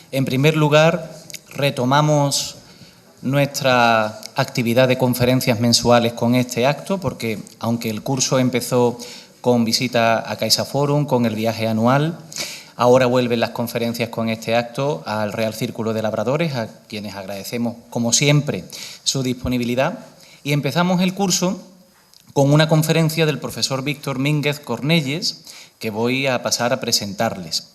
En primer lugar, retomamos nuestra actividad de conferencias mensuales con este acto, porque aunque el curso empezó con visita a CaixaForum, con el viaje anual, ahora vuelven las conferencias con este acto al Real Círculo de Labradores, a quienes agradecemos, como siempre, su disponibilidad. Y empezamos el curso con una conferencia del profesor Víctor Mínguez Cornelles, que voy a pasar a presentarles.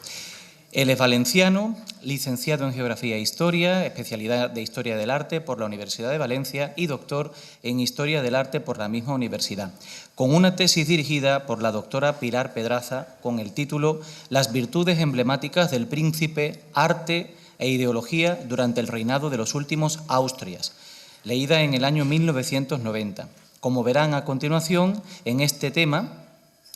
Él es valenciano, licenciado en Geografía e Historia, especialidad de Historia del Arte por la Universidad de Valencia y doctor en Historia del Arte por la misma universidad, con una tesis dirigida por la doctora Pilar Pedraza con el título «Las virtudes emblemáticas del príncipe, arte e ideología durante el reinado de los últimos Austrias», leída en el año 1990. Como verán a continuación, en este tema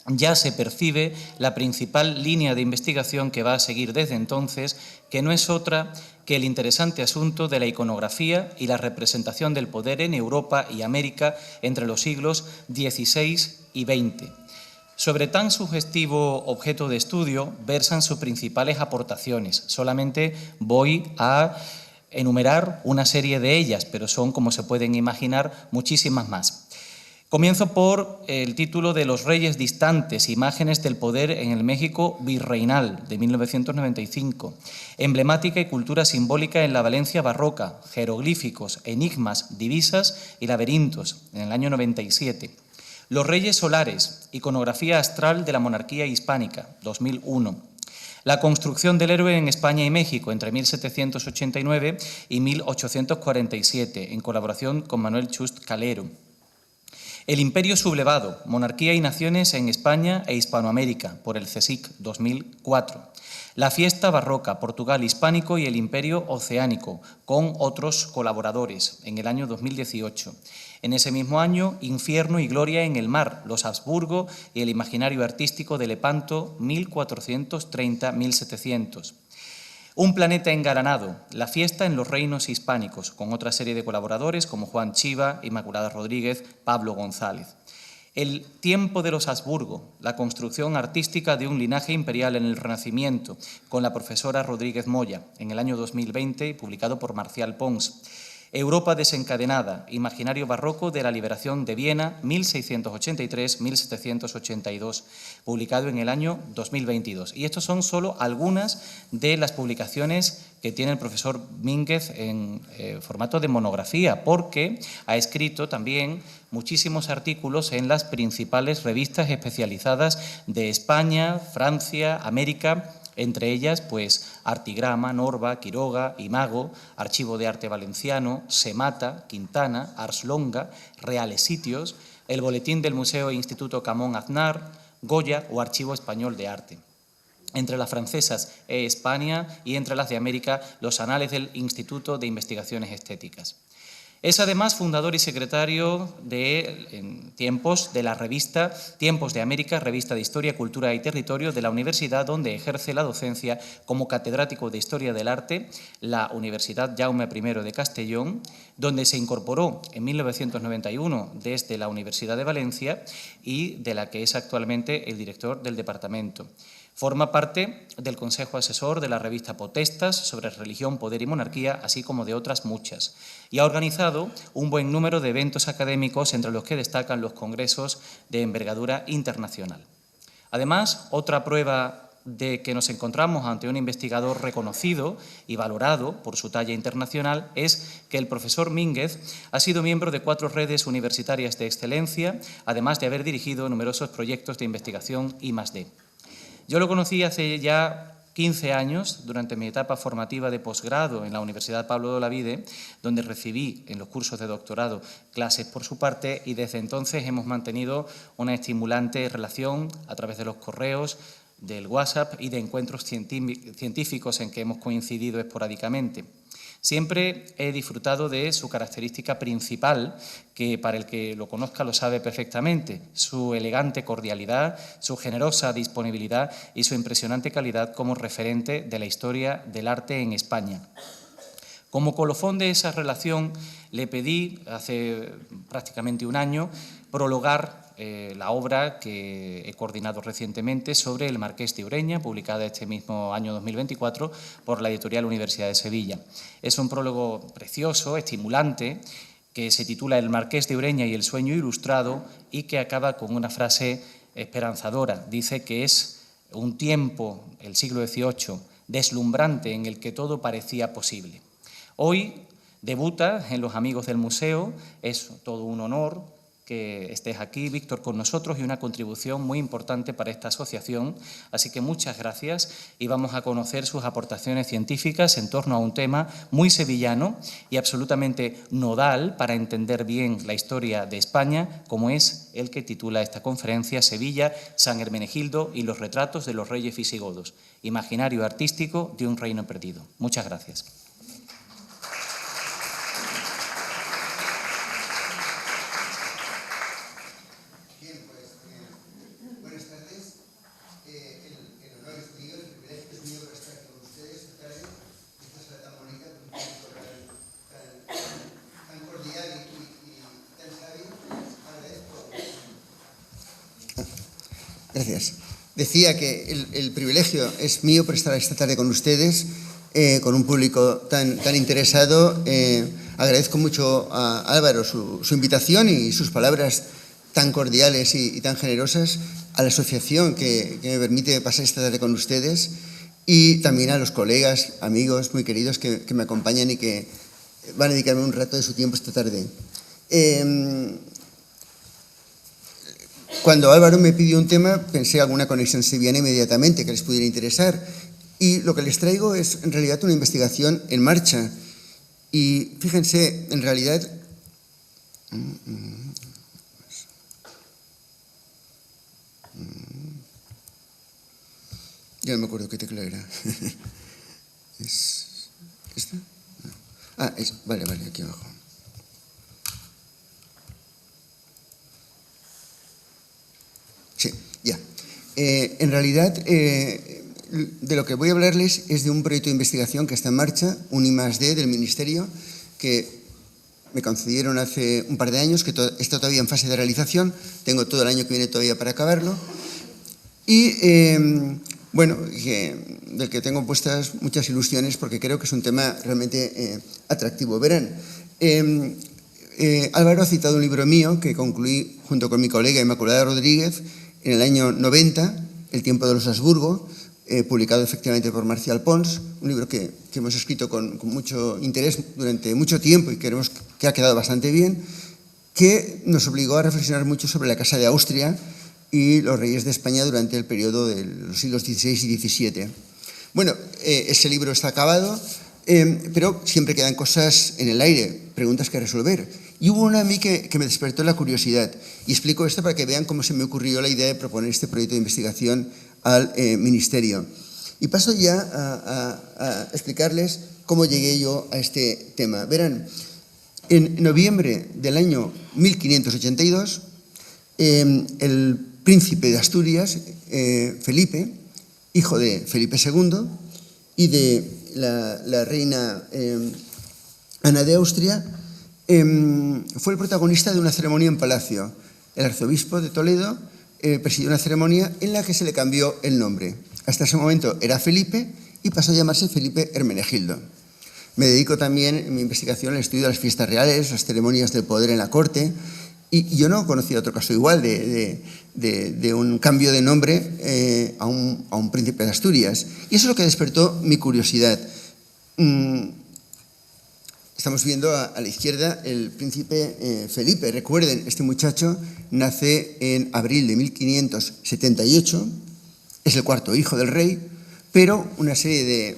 ya se percibe la principal línea de investigación que va a seguir desde entonces, que no es otra que el interesante asunto de la iconografía y la representación del poder en Europa y América entre los siglos XVI y XX. Sobre tan sugestivo objeto de estudio versan sus principales aportaciones. Solamente voy a enumerar una serie de ellas, pero son, como se pueden imaginar, muchísimas más. Comienzo por el título de Los Reyes Distantes, imágenes del poder en el México virreinal, de 1995. Emblemática y cultura simbólica en la Valencia barroca, jeroglíficos, enigmas, divisas y laberintos, en el año 97. Los Reyes Solares, iconografía astral de la monarquía hispánica, 2001. La construcción del héroe en España y México entre 1789 y 1847, en colaboración con Manuel Chust Calero. El Imperio sublevado, monarquía y naciones en España e Hispanoamérica, por el CSIC, 2004. La fiesta barroca, Portugal hispánico y el Imperio oceánico, con otros colaboradores, en el año 2018. En ese mismo año, Infierno y Gloria en el mar, los Habsburgo y el imaginario artístico de Lepanto, 1430-1700. Un planeta engalanado, la fiesta en los reinos hispánicos, con otra serie de colaboradores como Juan Chiva, Inmaculada Rodríguez, Pablo González. El tiempo de los Habsburgo, la construcción artística de un linaje imperial en el Renacimiento, con la profesora Rodríguez Moya, en el año 2020, publicado por Marcial Pons. Europa desencadenada, imaginario barroco de la liberación de Viena, 1683-1782, publicado en el año 2022. Y estas son solo algunas de las publicaciones que tiene el profesor Mínguez en formato de monografía, porque ha escrito también muchísimos artículos en las principales revistas especializadas de España, Francia, América. Entre ellas, pues, Artigrama, Norva, Quiroga, Imago, Archivo de Arte Valenciano, Semata, Quintana, Ars Longa, Reales Sitios, el Boletín del Museo e Instituto Camón Aznar, Goya o Archivo Español de Arte. Entre las francesas, España, y entre las de América, los Anales del Instituto de Investigaciones Estéticas. Es además fundador y secretario en tiempos de la revista Tiempos de América, revista de Historia, Cultura y Territorio de la universidad, donde ejerce la docencia como catedrático de Historia del Arte, la Universidad Jaume I de Castellón, donde se incorporó en 1991 desde la Universidad de Valencia y de la que es actualmente el director del departamento. Forma parte del Consejo Asesor de la revista Potestas sobre religión, poder y monarquía, así como de otras muchas. Y ha organizado un buen número de eventos académicos, entre los que destacan los congresos de envergadura internacional. Además, otra prueba de que nos encontramos ante un investigador reconocido y valorado por su talla internacional es que el profesor Mínguez ha sido miembro de 4 redes universitarias de excelencia, además de haber dirigido numerosos proyectos de investigación I+D. Yo lo conocí hace ya 15 años, durante mi etapa formativa de posgrado en la Universidad Pablo de Olavide, donde recibí en los cursos de doctorado clases por su parte, y desde entonces hemos mantenido una estimulante relación a través de los correos, del WhatsApp y de encuentros científicos en que hemos coincidido esporádicamente. Siempre he disfrutado de su característica principal, que para el que lo conozca lo sabe perfectamente, su elegante cordialidad, su generosa disponibilidad y su impresionante calidad como referente de la historia del arte en España. Como colofón de esa relación, le pedí, hace prácticamente un año, prologar la obra que he coordinado recientemente sobre el Marqués de Ureña, publicada este mismo año 2024 por la editorial Universidad de Sevilla. Es un prólogo precioso, estimulante, que se titula El Marqués de Ureña y el sueño ilustrado y que acaba con una frase esperanzadora. Dice que es un tiempo, el siglo XVIII, deslumbrante en el que todo parecía posible. Hoy debuta en los amigos del museo, es todo un honor que estés aquí, Víctor, con nosotros y una contribución muy importante para esta asociación. Así que muchas gracias y vamos a conocer sus aportaciones científicas en torno a un tema muy sevillano y absolutamente nodal para entender bien la historia de España, como es el que titula esta conferencia Sevilla, San Hermenegildo y los retratos de los reyes visigodos, imaginario artístico de un reino perdido. Muchas gracias. Gracias. Decía que el privilegio es mío por estar esta tarde con ustedes, con un público tan interesado. Agradezco mucho a Álvaro su invitación y sus palabras tan cordiales y tan generosas, a la asociación que me permite pasar esta tarde con ustedes y también a los colegas, amigos muy queridos que me acompañan y que van a dedicarme un rato de su tiempo esta tarde. Cuando Álvaro me pidió un tema, pensé alguna conexión sevillana inmediatamente que les pudiera interesar. Y lo que les traigo es, en realidad, una investigación en marcha. Y fíjense, en realidad... Ya no me acuerdo qué tecla era. ¿Es esta? No. Ah, vale, aquí abajo. Sí, ya. En realidad, de lo que voy a hablarles es de un proyecto de investigación que está en marcha, un I+D del Ministerio, que me concedieron hace un par de años, que está todavía en fase de realización. Tengo todo el año que viene todavía para acabarlo. Y, bueno, del que tengo puestas muchas ilusiones porque creo que es un tema realmente atractivo. Verán, Álvaro ha citado un libro mío que concluí junto con mi colega Inmaculada Rodríguez en el año 90, El tiempo de los Habsburgo, publicado efectivamente por Marcial Pons, un libro que hemos escrito con mucho interés durante mucho tiempo y creemos que ha quedado bastante bien, que nos obligó a reflexionar mucho sobre la Casa de Austria y los reyes de España durante el periodo de los siglos XVI y XVII. Bueno, ese libro está acabado, pero siempre quedan cosas en el aire, preguntas que resolver. Y hubo una a mí que me despertó la curiosidad. Y explico esto para que vean cómo se me ocurrió la idea de proponer este proyecto de investigación al Ministerio. Y paso ya a explicarles cómo llegué yo a este tema. Verán, en noviembre del año 1582, el príncipe de Asturias, Felipe, hijo de Felipe II y de la reina Ana de Austria, fue el protagonista de una ceremonia en palacio. El arzobispo de Toledo presidió una ceremonia en la que se le cambió el nombre. Hasta ese momento era Felipe y pasó a llamarse Felipe Hermenegildo. Me dedico también en mi investigación al estudio de las fiestas reales, las ceremonias del poder en la corte, y yo no conocía otro caso igual de un cambio de nombre a un príncipe de Asturias. Y eso es lo que despertó mi curiosidad. Estamos viendo a la izquierda el príncipe Felipe. Recuerden, este muchacho nace en abril de 1578, es el cuarto hijo del rey, pero una serie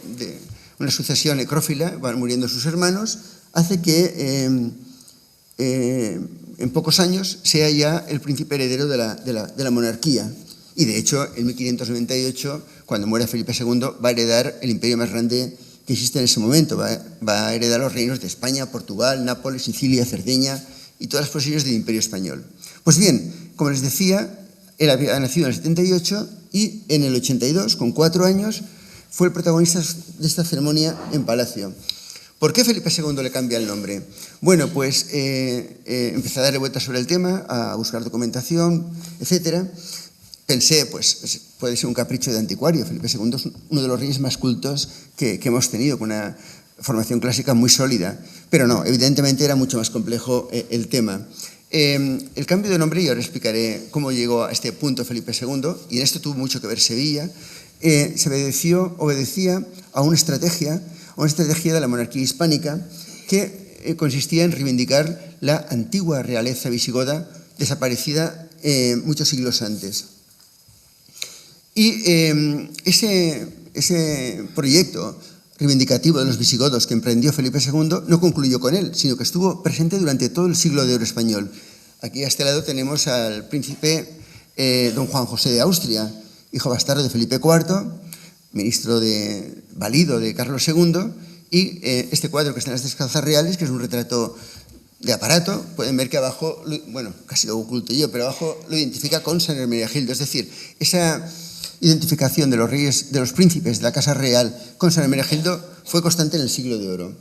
una sucesión necrófila, van muriendo sus hermanos, hace que en pocos años sea ya el príncipe heredero de la monarquía. Y de hecho, en 1598, cuando muere Felipe II, va a heredar el imperio más grande que existe en ese momento. Va a heredar los reinos de España, Portugal, Nápoles, Sicilia, Cerdeña y todas las posesiones del imperio español. Pues bien, como les decía, él había nacido en el 78 y en el 82, con 4 años, fue el protagonista de esta ceremonia en palacio. ¿Por qué Felipe II le cambia el nombre? Bueno, pues empecé a darle vueltas sobre el tema, a buscar documentación, etcétera. Pensé, pues puede ser un capricho de anticuario. Felipe II es uno de los reyes más cultos que hemos tenido, con una formación clásica muy sólida. Pero no, evidentemente era mucho más complejo el tema. El cambio de nombre, y ahora explicaré cómo llegó a este punto Felipe II, y en esto tuvo mucho que ver Sevilla, se obedecía a una estrategia de la monarquía hispánica que consistía en reivindicar la antigua realeza visigoda desaparecida muchos siglos antes. Y ese proyecto reivindicativo de los visigodos que emprendió Felipe II no concluyó con él, sino que estuvo presente durante todo el siglo de oro español. Aquí a este lado tenemos al príncipe don Juan José de Austria, hijo bastardo de Felipe IV, ministro valido de Carlos II, y este cuadro que está en las descalzas reales, que es un retrato de aparato, pueden ver que abajo, bueno, casi lo oculto yo, pero abajo lo identifica con San Hermenegildo, es decir, esa identificación de los reyes, de los príncipes de la Casa Real con San Hermenegildo fue constante en el siglo de oro.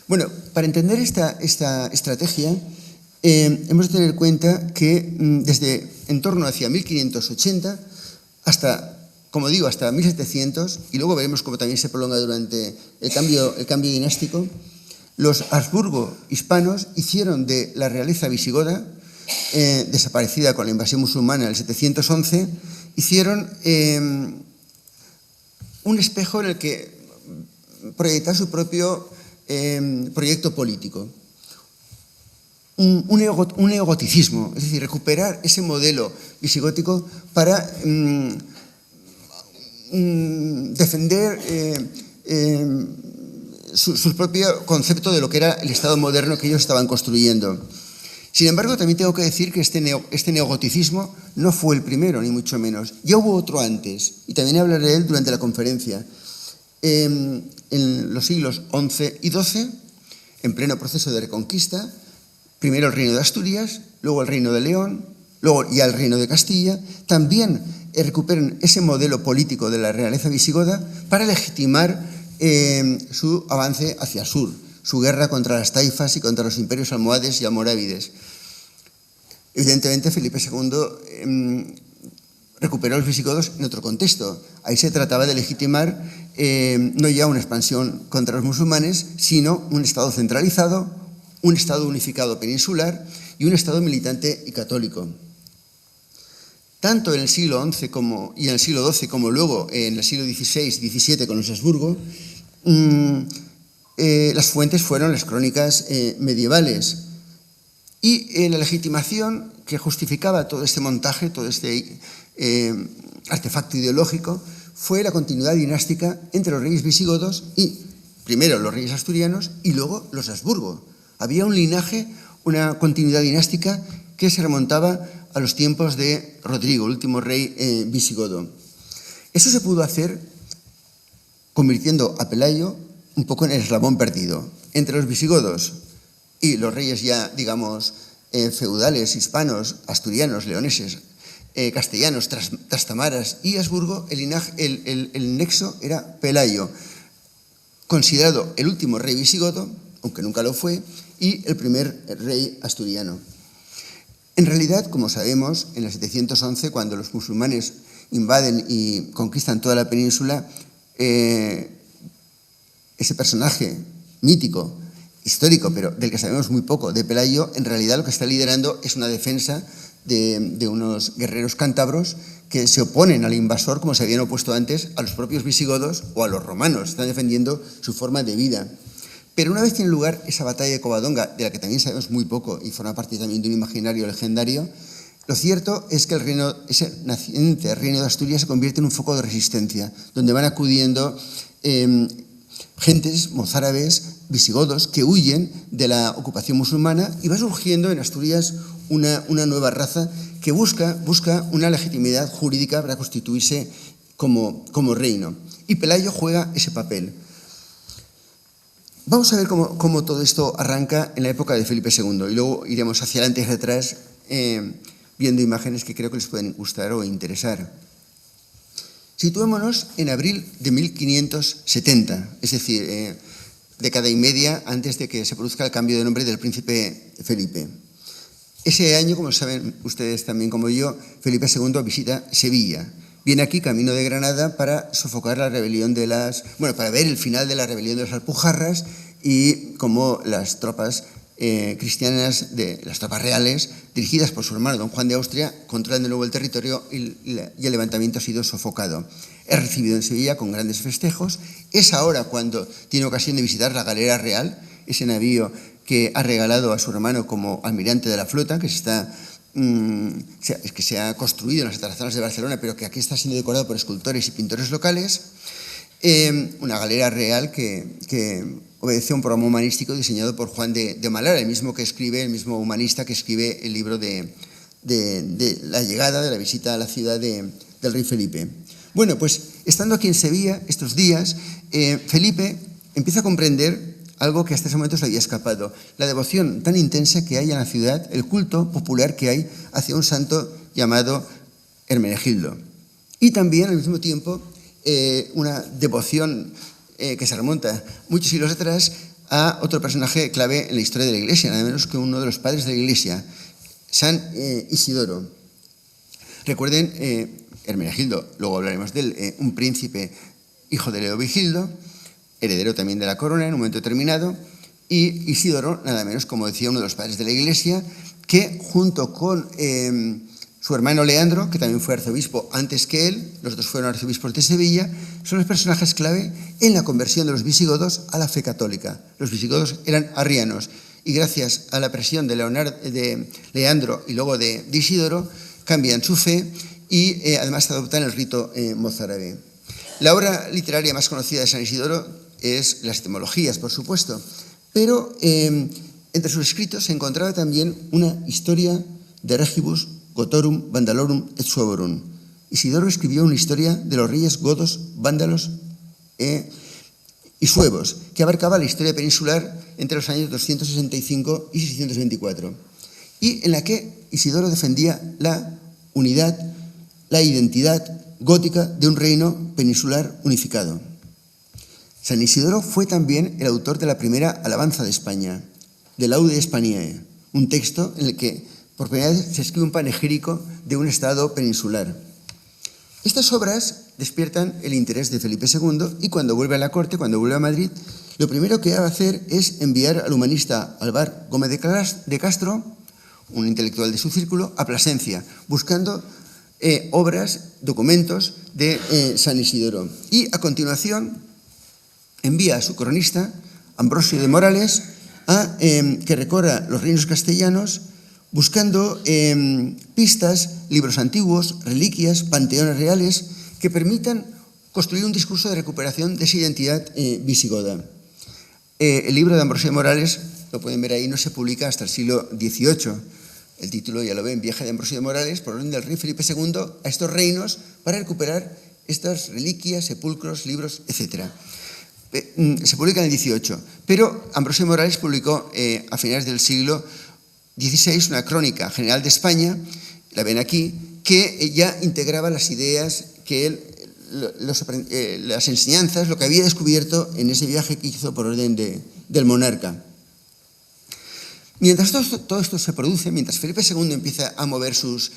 Bueno, para entender esta estrategia, hemos de tener en cuenta que desde en torno hacia 1580 hasta, como digo, hasta 1700, y luego veremos cómo también se prolonga durante el cambio dinástico, los Habsburgo hispanos hicieron de la realeza visigoda, desaparecida con la invasión musulmana en el 711, hicieron un espejo en el que proyectar su propio proyecto político. Un neogoticismo, es decir, recuperar ese modelo visigótico para defender su propio concepto de lo que era el Estado moderno que ellos estaban construyendo. Sin embargo, también tengo que decir que este neogoticismo no fue el primero, ni mucho menos. Ya hubo otro antes, y también hablaré de él durante la conferencia. En los siglos XI y XII, en pleno proceso de reconquista, primero el reino de Asturias, luego el reino de León, luego ya el reino de Castilla, también recuperan ese modelo político de la realeza visigoda para legitimar su avance hacia el sur, su guerra contra las taifas y contra los imperios almohades y almorávides. Evidentemente, Felipe II recuperó a los visigodos en otro contexto. Ahí se trataba de legitimar no ya una expansión contra los musulmanes, sino un Estado centralizado, un Estado unificado peninsular y un Estado militante y católico. Tanto en el siglo XI y en el siglo XII, como luego en el siglo XVI y XVII con los Habsburgo, las fuentes fueron las crónicas medievales. Y la legitimación que justificaba todo este montaje, todo este artefacto ideológico, fue la continuidad dinástica entre los reyes visigodos y, primero, los reyes asturianos y luego los Habsburgo. Había un linaje, una continuidad dinástica que se remontaba a los tiempos de Rodrigo, el último rey visigodo. Eso se pudo hacer convirtiendo a Pelayo un poco en el eslabón perdido entre los visigodos y los reyes ya, digamos, feudales, hispanos, asturianos, leoneses, castellanos, trastamaras y Habsburgo. El nexo era Pelayo, considerado el último rey visigodo, aunque nunca lo fue, y el primer rey asturiano. En realidad, como sabemos, en el 711, cuando los musulmanes invaden y conquistan toda la península, ese personaje mítico, histórico, pero del que sabemos muy poco, de Pelayo, en realidad lo que está liderando es una defensa de unos guerreros cántabros que se oponen al invasor, como se habían opuesto antes a los propios visigodos o a los romanos. Están defendiendo su forma de vida. Pero una vez tiene lugar esa batalla de Covadonga, de la que también sabemos muy poco y forma parte también de un imaginario legendario, lo cierto es que ese naciente reino de Asturias se convierte en un foco de resistencia, donde van acudiendo gentes mozárabes, visigodos, que huyen de la ocupación musulmana, y va surgiendo en Asturias una nueva raza que busca una legitimidad jurídica para constituirse como reino. Y Pelayo juega ese papel. Vamos a ver cómo todo esto arranca en la época de Felipe II, y luego iremos hacia adelante y hacia atrás viendo imágenes que creo que les pueden gustar o interesar. Situémonos en abril de 1570, es decir, década y media antes de que se produzca el cambio de nombre del príncipe Felipe. Ese año, como saben ustedes también como yo, Felipe II visita Sevilla. Viene aquí, camino de Granada, para sofocar la rebelión para ver el final de la rebelión de las Alpujarras y cómo las tropas cristianas, las tropas reales, dirigidas por su hermano don Juan de Austria, controlan de nuevo el territorio y el levantamiento ha sido sofocado. Es recibido en Sevilla con grandes festejos. Es ahora cuando tiene ocasión de visitar la Galera Real, ese navío que ha regalado a su hermano como almirante de la flota, que se ha construido en las atarazanas de Barcelona, pero que aquí está siendo decorado por escultores y pintores locales. Una galera real que obedece a un programa humanístico diseñado por Juan de Malara, el mismo humanista que escribe el libro de la llegada, de la visita a la ciudad del rey Felipe. Bueno, pues estando aquí en Sevilla estos días, Felipe empieza a comprender algo que hasta ese momento se le había escapado: la devoción tan intensa que hay en la ciudad, el culto popular que hay hacia un santo llamado Hermenegildo. Y también, al mismo tiempo, una devoción que se remonta muchos siglos atrás a otro personaje clave en la historia de la Iglesia, nada menos que uno de los padres de la Iglesia, San Isidoro. Recuerden, Hermenegildo, luego hablaremos de él, un príncipe hijo de Leovigildo, heredero también de la corona en un momento determinado, y Isidoro, nada menos, como decía, uno de los padres de la Iglesia, que junto con su hermano Leandro, que también fue arzobispo antes que él, los dos fueron arzobispos de Sevilla, son los personajes clave en la conversión de los visigodos a la fe católica. Los visigodos eran arrianos y gracias a la presión de Leandro y luego de Isidoro cambian su fe y además adoptan el rito mozárabe. La obra literaria más conocida de San Isidoro es las etimologías, por supuesto, pero entre sus escritos se encontraba también una historia de regibus Gotorum, Vandalorum et Suevorum. Isidoro escribió una historia de los reyes godos, vándalos y suevos, que abarcaba la historia peninsular entre los años 265 y 624, y en la que Isidoro defendía la unidad, la identidad gótica de un reino peninsular unificado. San Isidoro fue también el autor de la primera alabanza de España, de Laude Hispaniae, un texto en el que por primera vez se escribe un panegírico de un estado peninsular. Estas obras despiertan el interés de Felipe II y cuando vuelve a la corte, cuando vuelve a Madrid, lo primero que va a hacer es enviar al humanista Álvar Gómez de Castro, un intelectual de su círculo, a Plasencia, buscando obras, documentos de San Isidoro. Y a continuación envía a su cronista, Ambrosio de Morales, a que recorra los reinos castellanos buscando pistas, libros antiguos, reliquias, panteones reales que permitan construir un discurso de recuperación de esa identidad visigoda. El libro de Ambrosio de Morales, lo pueden ver ahí, no se publica hasta el siglo XVIII. El título ya lo ven, Viaje de Ambrosio de Morales, por orden del rey Felipe II, a estos reinos para recuperar estas reliquias, sepulcros, libros, etc. Se publica en el XVIII, pero Ambrosio de Morales publicó a finales del siglo XVI una crónica general de España, la ven aquí, que ya integraba las ideas que él, las enseñanzas, lo que había descubierto en ese viaje que hizo por orden del monarca. Mientras todo esto se produce, mientras Felipe II empieza a mover sus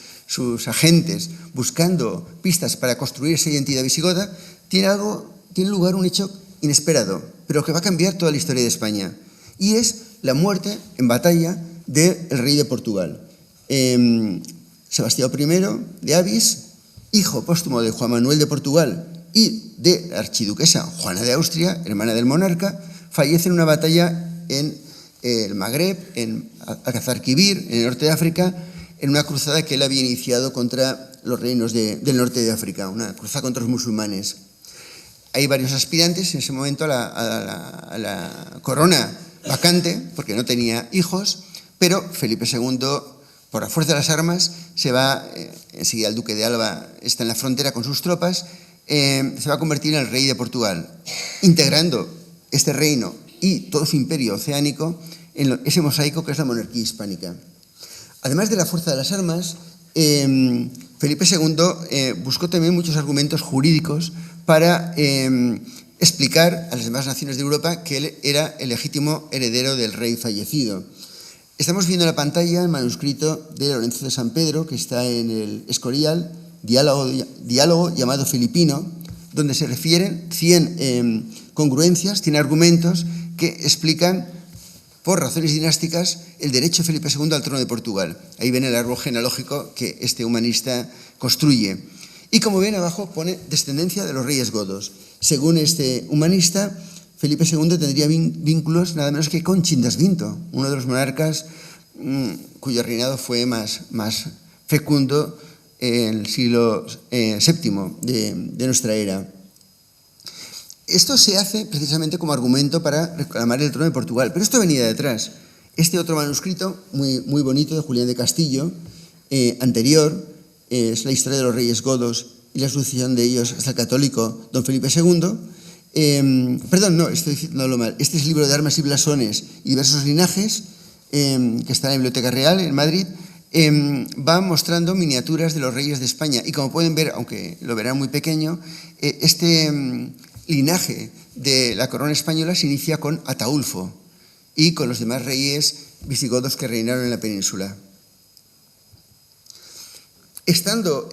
agentes buscando pistas para construir esa identidad visigoda, tiene lugar un hecho inesperado, pero que va a cambiar toda la historia de España, y es la muerte en batalla del rey de Portugal. Sebastián I de Avis, hijo póstumo de Juan Manuel de Portugal y de la archiduquesa Juana de Austria, hermana del monarca, fallece en una batalla en el Magreb, en Alcazarquivir, en el norte de África, en una cruzada que él había iniciado contra los reinos del norte de África, una cruzada contra los musulmanes. Hay varios aspirantes en ese momento a la corona vacante, porque no tenía hijos, pero Felipe II, por la fuerza de las armas, se va, enseguida el duque de Alba está en la frontera con sus tropas, se va a convertir en el rey de Portugal, integrando este reino y todo su imperio oceánico en ese mosaico que es la monarquía hispánica. Además de la fuerza de las armas, Felipe II buscó también muchos argumentos jurídicos para explicar a las demás naciones de Europa que él era el legítimo heredero del rey fallecido. Estamos viendo en la pantalla el manuscrito de Lorenzo de San Pedro, que está en el Escorial, diálogo llamado Filipino, donde se refieren 100 congruencias, 100 argumentos que explican, por razones dinásticas, el derecho de Felipe II al trono de Portugal. Ahí ven el árbol genealógico que este humanista construye. Y como ven abajo pone descendencia de los reyes godos. Según este humanista, Felipe II tendría vínculos nada menos que con Chindasvinto, uno de los monarcas cuyo reinado fue más fecundo en el siglo VII de nuestra era. Esto se hace precisamente como argumento para reclamar el trono de Portugal, pero esto venía detrás. Este otro manuscrito, muy bonito, de Julián de Castillo, anterior, es la historia de los reyes godos y la sucesión de ellos hasta el católico don Felipe II. Perdón, no, estoy diciéndolo mal. Este es el libro de armas y blasones y diversos linajes, que está en la Biblioteca Real, en Madrid. Va mostrando miniaturas de los reyes de España. Y como pueden ver, aunque lo verán muy pequeño, este linaje de la corona española se inicia con Ataulfo y con los demás reyes visigodos que reinaron en la península. Estando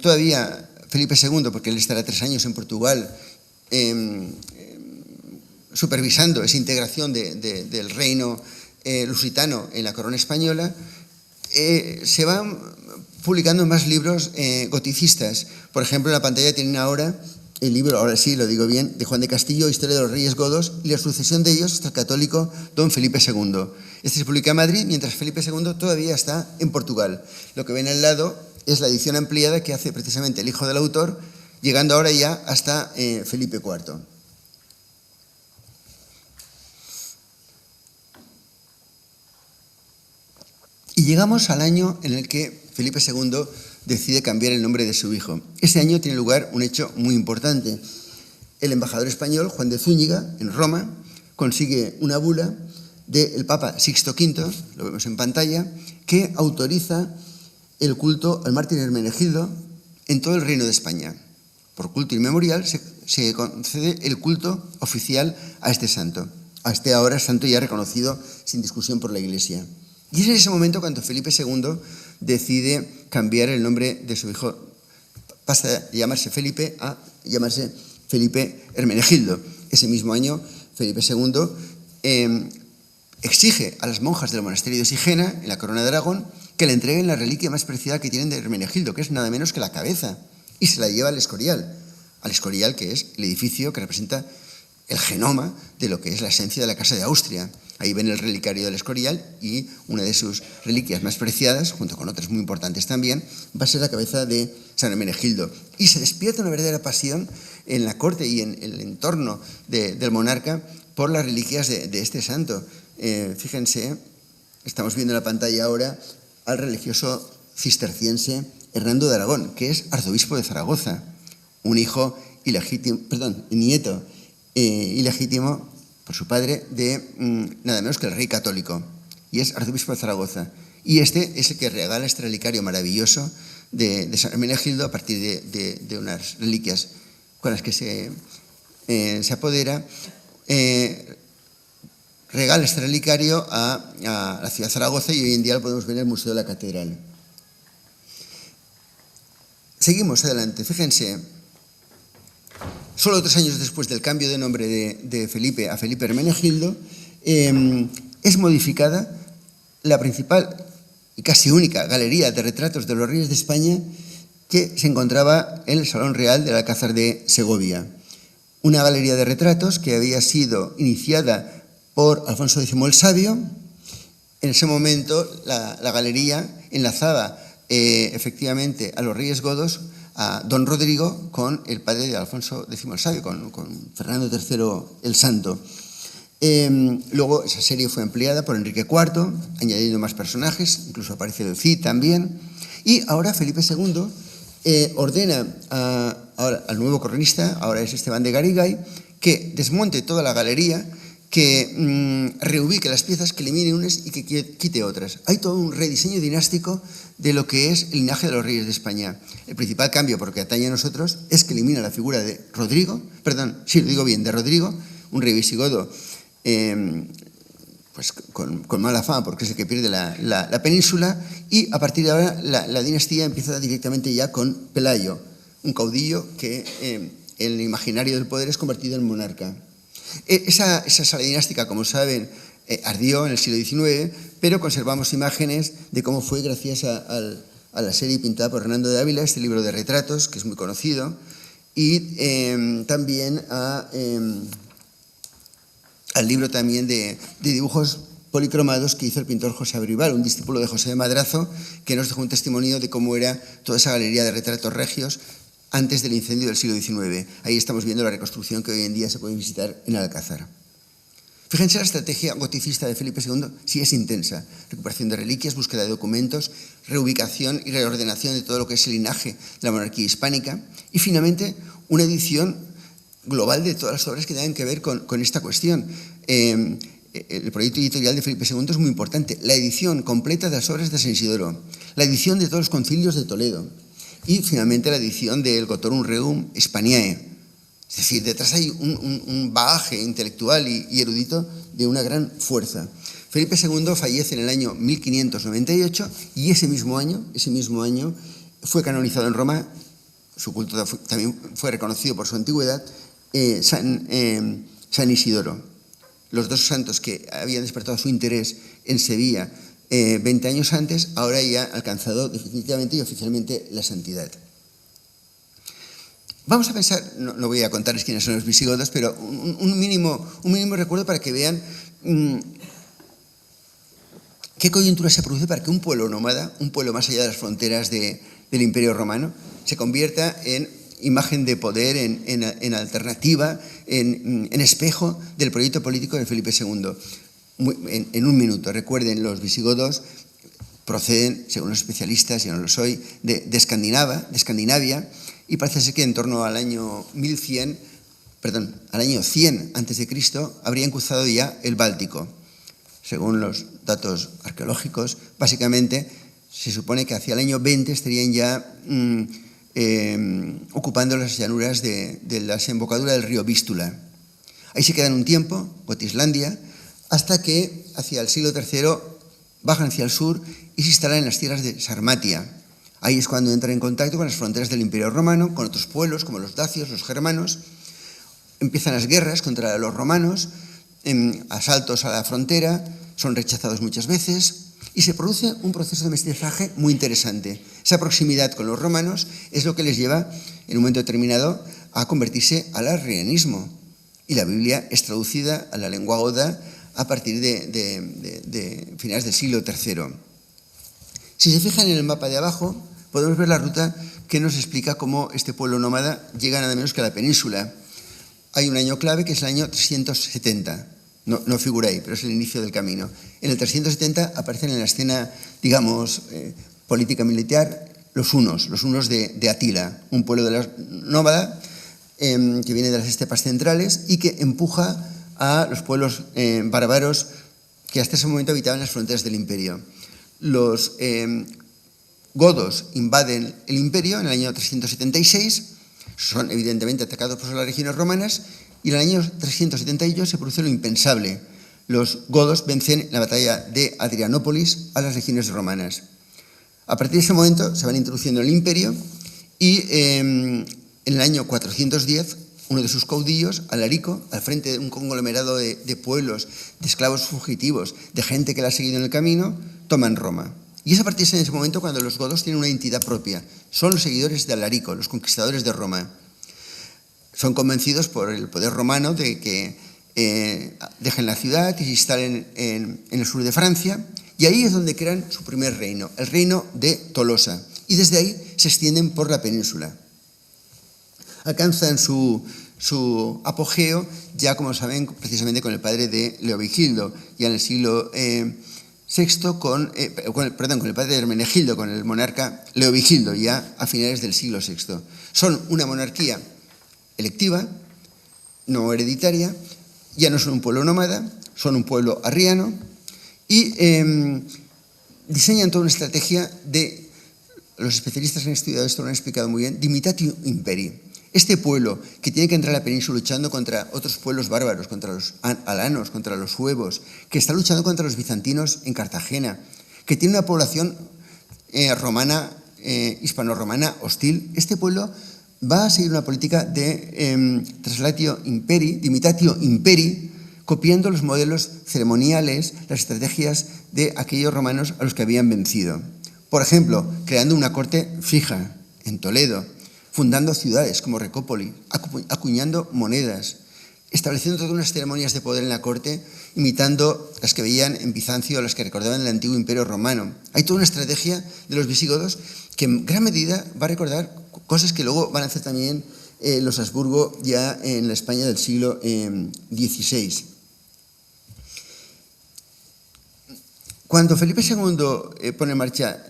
todavía Felipe II, porque él estará 3 años en Portugal, supervisando esa integración del reino lusitano en la corona española, se van publicando más libros goticistas. Por ejemplo, en la pantalla tienen ahora el libro, ahora sí lo digo bien, de Juan de Castillo, Historia de los Reyes Godos y la sucesión de ellos hasta el católico don Felipe II. Este se publica en Madrid, mientras Felipe II todavía está en Portugal. Lo que ven al lado es la edición ampliada que hace precisamente el hijo del autor, llegando ahora ya hasta Felipe IV. Y llegamos al año en el que Felipe II decide cambiar el nombre de su hijo. Ese año tiene lugar un hecho muy importante. El embajador español, Juan de Zúñiga, en Roma, consigue una bula del Papa Sixto V, lo vemos en pantalla, que autoriza el culto al mártir Hermenegildo en todo el Reino de España. Por culto inmemorial se concede el culto oficial a este santo, a este ahora santo ya reconocido sin discusión por la Iglesia. Y es en ese momento cuando Felipe II decide cambiar el nombre de su hijo, pasa de llamarse Felipe a llamarse Felipe Hermenegildo. Ese mismo año, Felipe II exige a las monjas del monasterio de Sigena, en la Corona de Aragón, que le entreguen la reliquia más preciada que tienen de Hermenegildo, que es nada menos que la cabeza, y se la lleva al Escorial, que es el edificio que representa el genoma de lo que es la esencia de la Casa de Austria. Ahí ven el relicario del Escorial y una de sus reliquias más preciadas, junto con otras muy importantes también, va a ser la cabeza de San Hermenegildo. Y se despierta una verdadera pasión en la corte y en el entorno del monarca por las reliquias de este santo. Fíjense, estamos viendo en la pantalla ahora al religioso cisterciense Hernando de Aragón, que es arzobispo de Zaragoza, un hijo ilegítimo, nieto ilegítimo por su padre de nada menos que el rey católico, y es arzobispo de Zaragoza. Y este es el que regala este relicario maravilloso de San Hermenegildo a partir de unas reliquias con las que se apodera. Regala este relicario a la ciudad de Zaragoza y hoy en día lo podemos ver en el Museo de la Catedral. Seguimos adelante, fíjense. Solo 3 años después del cambio de nombre de Felipe a Felipe Hermenegildo, es modificada la principal y casi única galería de retratos de los reyes de España que se encontraba en el Salón Real del Alcázar de Segovia. Una galería de retratos que había sido iniciada por Alfonso X el Sabio. En ese momento la galería enlazaba efectivamente a los reyes godos, a don Rodrigo, con el padre de Alfonso X el Sabio, con Fernando III el Santo. Luego esa serie fue ampliada por Enrique IV, añadiendo más personajes, incluso aparece el Cid también. Y ahora Felipe II ordena al nuevo cronista, ahora es Esteban de Garigay, que desmonte toda la galería que reubique las piezas, que elimine unas y que quite otras. Hay todo un rediseño dinástico de lo que es el linaje de los reyes de España. El principal cambio, porque atañe a nosotros, es que elimina la figura de Rodrigo, de Rodrigo, un rey visigodo pues con mala fama, porque es el que pierde la península, y a partir de ahora la dinastía empieza directamente ya con Pelayo, un caudillo que en el imaginario del poder es convertido en monarca. Esa sala dinástica, como saben, ardió en el siglo XIX, pero conservamos imágenes de cómo fue gracias a la serie pintada por Hernando de Ávila, este libro de retratos, que es muy conocido, y también al libro también de dibujos policromados que hizo el pintor José Abrival, un discípulo de José de Madrazo, que nos dejó un testimonio de cómo era toda esa galería de retratos regios antes del incendio del siglo XIX. Ahí estamos viendo la reconstrucción que hoy en día se puede visitar en Alcázar. Fíjense, la estrategia goticista de Felipe II sí es intensa. Recuperación de reliquias, búsqueda de documentos, reubicación y reordenación de todo lo que es el linaje de la monarquía hispánica y, finalmente, una edición global de todas las obras que tengan que ver con esta cuestión. El proyecto editorial de Felipe II es muy importante. La edición completa de las obras de San Isidoro, la edición de todos los concilios de Toledo y, finalmente, la edición del Gotorum Rerum Hispaniae. Es decir, detrás hay un bagaje intelectual y erudito de una gran fuerza. Felipe II fallece en el año 1598 y ese mismo año fue canonizado en Roma, su culto también fue reconocido por su antigüedad, San Isidoro. Los dos santos que habían despertado su interés en Sevilla 20 años antes, ahora ya han alcanzado definitivamente y oficialmente la santidad. Vamos a pensar, no voy a contarles quiénes son los visigodos, pero un mínimo recuerdo para que vean qué coyuntura se produce para que un pueblo nómada, un pueblo más allá de las fronteras del Imperio Romano, se convierta en imagen de poder, en alternativa, en espejo del proyecto político de Felipe II. En un minuto, recuerden, los visigodos proceden, según los especialistas, yo no lo soy, de Escandinavia, y parece ser que en torno al año 100 a.C., habrían cruzado ya el Báltico. Según los datos arqueológicos, básicamente se supone que hacia el año 20 estarían ya ocupando las llanuras de la desembocadura del río Vístula. Ahí se quedan un tiempo, Gotislandia, hasta que hacia el siglo III bajan hacia el sur y se instalan en las tierras de Sarmatia. Ahí es cuando entran en contacto con las fronteras del Imperio Romano, con otros pueblos como los dacios, los germanos. Empiezan las guerras contra los romanos, asaltos a la frontera, son rechazados muchas veces y se produce un proceso de mestizaje muy interesante. Esa proximidad con los romanos es lo que les lleva, en un momento determinado, a convertirse al arrianismo. Y la Biblia es traducida a la lengua goda a partir de finales del siglo III. Si se fijan en el mapa de abajo, podemos ver la ruta que nos explica cómo este pueblo nómada llega nada menos que a la península. Hay un año clave que es el año 370. No figura ahí, pero es el inicio del camino. En el 370 aparecen en la escena, digamos, política militar, los hunos de Atila, un pueblo nómada que viene de las estepas centrales y que empuja a los pueblos bárbaros que hasta ese momento habitaban las fronteras del imperio. Los godos invaden el imperio en el año 376, son evidentemente atacados por las legiones romanas y en el año 378 se produce lo impensable. Los godos vencen en la batalla de Adrianópolis a las legiones romanas. A partir de ese momento se van introduciendo en el imperio y en el año 410 uno de sus caudillos, Alarico, al frente de un conglomerado de pueblos, de esclavos fugitivos, de gente que la ha seguido en el camino, toman Roma. Y es a partir de ese momento cuando los godos tienen una identidad propia. Son los seguidores de Alarico, los conquistadores de Roma. Son convencidos por el poder romano de que dejen la ciudad y se instalen en el sur de Francia. Y ahí es donde crean su primer reino, el reino de Tolosa. Y desde ahí se extienden por la península. Alcanzan su apogeo ya, como saben, precisamente con el padre de Leovigildo, ya en el siglo VI, con el padre de Hermenegildo, con el monarca Leovigildo, ya a finales del siglo VI. Son una monarquía electiva, no hereditaria, ya no son un pueblo nómada, son un pueblo arriano y diseñan toda una estrategia de, los especialistas que han estudiado esto lo han explicado muy bien, Dimitatio Imperi. Este pueblo que tiene que entrar a la península luchando contra otros pueblos bárbaros, contra los alanos, contra los suevos, que está luchando contra los bizantinos en Cartagena, que tiene una población romana, hispano-romana hostil, este pueblo va a seguir una política de traslatio imperi, dimitatio imperi, copiando los modelos ceremoniales, las estrategias de aquellos romanos a los que habían vencido. Por ejemplo, creando una corte fija en Toledo, fundando ciudades como Recópoli, acuñando monedas, estableciendo todas unas ceremonias de poder en la corte, imitando las que veían en Bizancio o las que recordaban el antiguo imperio romano. Hay toda una estrategia de los visigodos que en gran medida va a recordar cosas que luego van a hacer también los Habsburgo ya en la España del siglo XVI. Cuando Felipe II pone en marcha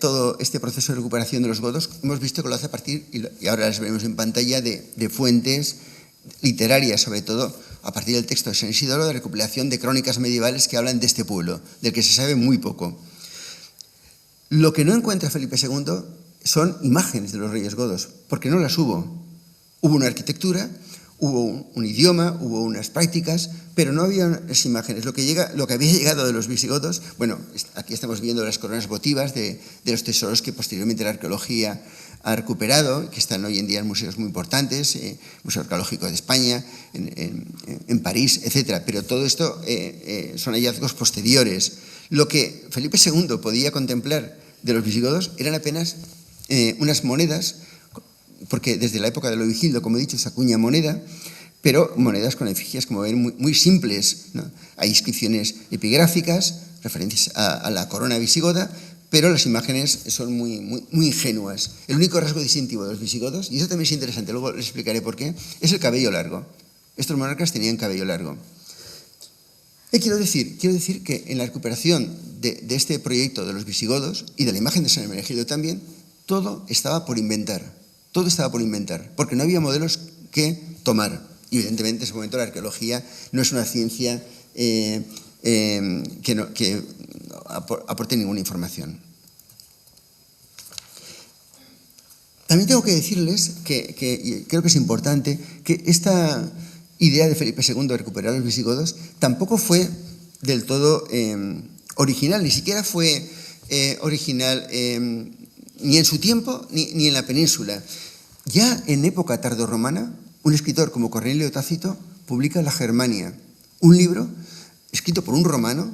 todo este proceso de recuperación de los godos, hemos visto que lo hace a partir, y ahora las veremos en pantalla, de fuentes literarias, sobre todo a partir del texto de San Isidoro, de recopilación de crónicas medievales que hablan de este pueblo, del que se sabe muy poco. Lo que no encuentra Felipe II son imágenes de los reyes godos, porque no las hubo. Hubo una arquitectura, hubo un idioma, hubo unas prácticas, pero no había unas imágenes. Lo que había llegado de los visigodos, bueno, aquí estamos viendo las coronas votivas de los tesoros que posteriormente la arqueología ha recuperado, que están hoy en día en museos muy importantes, Museo Arqueológico de España, en París, etc. Pero todo esto son hallazgos posteriores. Lo que Felipe II podía contemplar de los visigodos eran apenas unas monedas, porque desde la época de Leovigildo, como he dicho, se acuña moneda, pero monedas con efigies, como ven, muy simples, ¿no? Hay inscripciones epigráficas, referencias a la corona visigoda, pero las imágenes son muy ingenuas. El único rasgo distintivo de los visigodos, y eso también es interesante, luego les explicaré por qué, es el cabello largo. Estos monarcas tenían cabello largo. Quiero decir que en la recuperación de este proyecto de los visigodos y de la imagen de San Hermenegildo también, todo estaba por inventar. Todo estaba por inventar, porque no había modelos que tomar. Y evidentemente en ese momento la arqueología no es una ciencia que aporte ninguna información. También tengo que decirles que creo que es importante que esta idea de Felipe II de recuperar los visigodos tampoco fue del todo original, ni siquiera fue original ni en su tiempo ni en la península. Ya en época tardorromana, un escritor como Cornelio Tácito publica La Germania, un libro escrito por un romano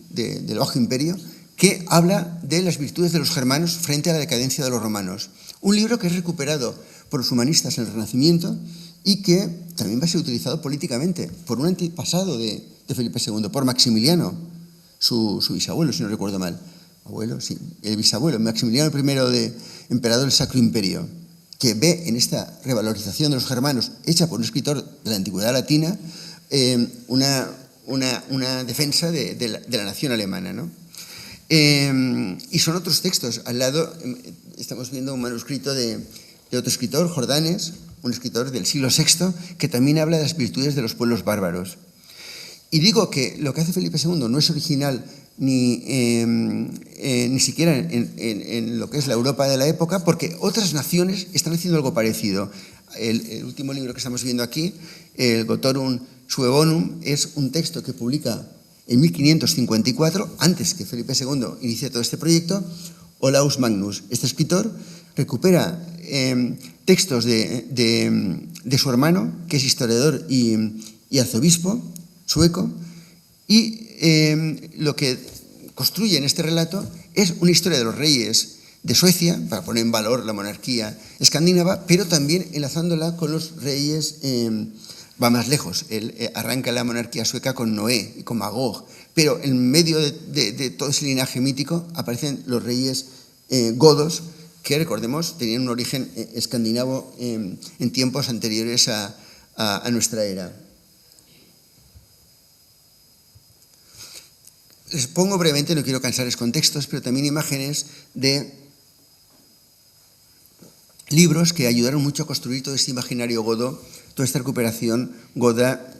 del Bajo Imperio que habla de las virtudes de los germanos frente a la decadencia de los romanos. Un libro que es recuperado por los humanistas en el Renacimiento y que también va a ser utilizado políticamente por un antepasado de Felipe II, por Maximiliano, su bisabuelo, si no recuerdo mal. Abuelo, sí, el bisabuelo, Maximiliano I, emperador del Sacro Imperio, que ve en esta revalorización de los germanos, hecha por un escritor de la antigüedad latina, una defensa de la nación alemana, ¿no? Y son otros textos. Al lado estamos viendo un manuscrito de otro escritor, Jordanes, un escritor del siglo VI, que también habla de las virtudes de los pueblos bárbaros. Y digo que lo que hace Felipe II no es original ni siquiera en lo que es la Europa de la época, porque otras naciones están haciendo algo parecido. El último libro que estamos viendo aquí, el Gotorum Suevonum, es un texto que publica en 1554, antes que Felipe II inicie todo este proyecto, Olaus Magnus. Este escritor recupera textos de su hermano, que es historiador y arzobispo sueco, y lo que construye en este relato es una historia de los reyes de Suecia, para poner en valor la monarquía escandinava, pero también enlazándola con los reyes, va más lejos. Él arranca la monarquía sueca con Noé y con Magog, pero en medio de todo ese linaje mítico aparecen los reyes godos, que recordemos tenían un origen escandinavo en tiempos anteriores a nuestra era. Les pongo brevemente, no quiero cansarles con textos, pero también imágenes de libros que ayudaron mucho a construir todo este imaginario godo, toda esta recuperación goda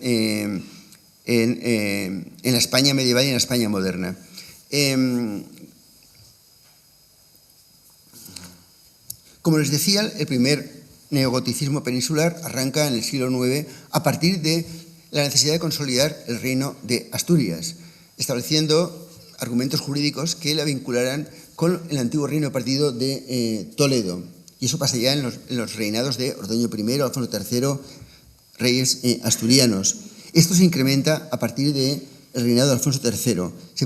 en la España medieval y en la España moderna. Como les decía, el primer neogoticismo peninsular arranca en el siglo IX a partir de la necesidad de consolidar el reino de Asturias, estableciendo argumentos jurídicos que la vincularan con el antiguo reino perdido de Toledo. Y eso pasa ya en los reinados de Ordoño I, Alfonso III, reyes asturianos. Esto se incrementa a partir del reinado de Alfonso III. Se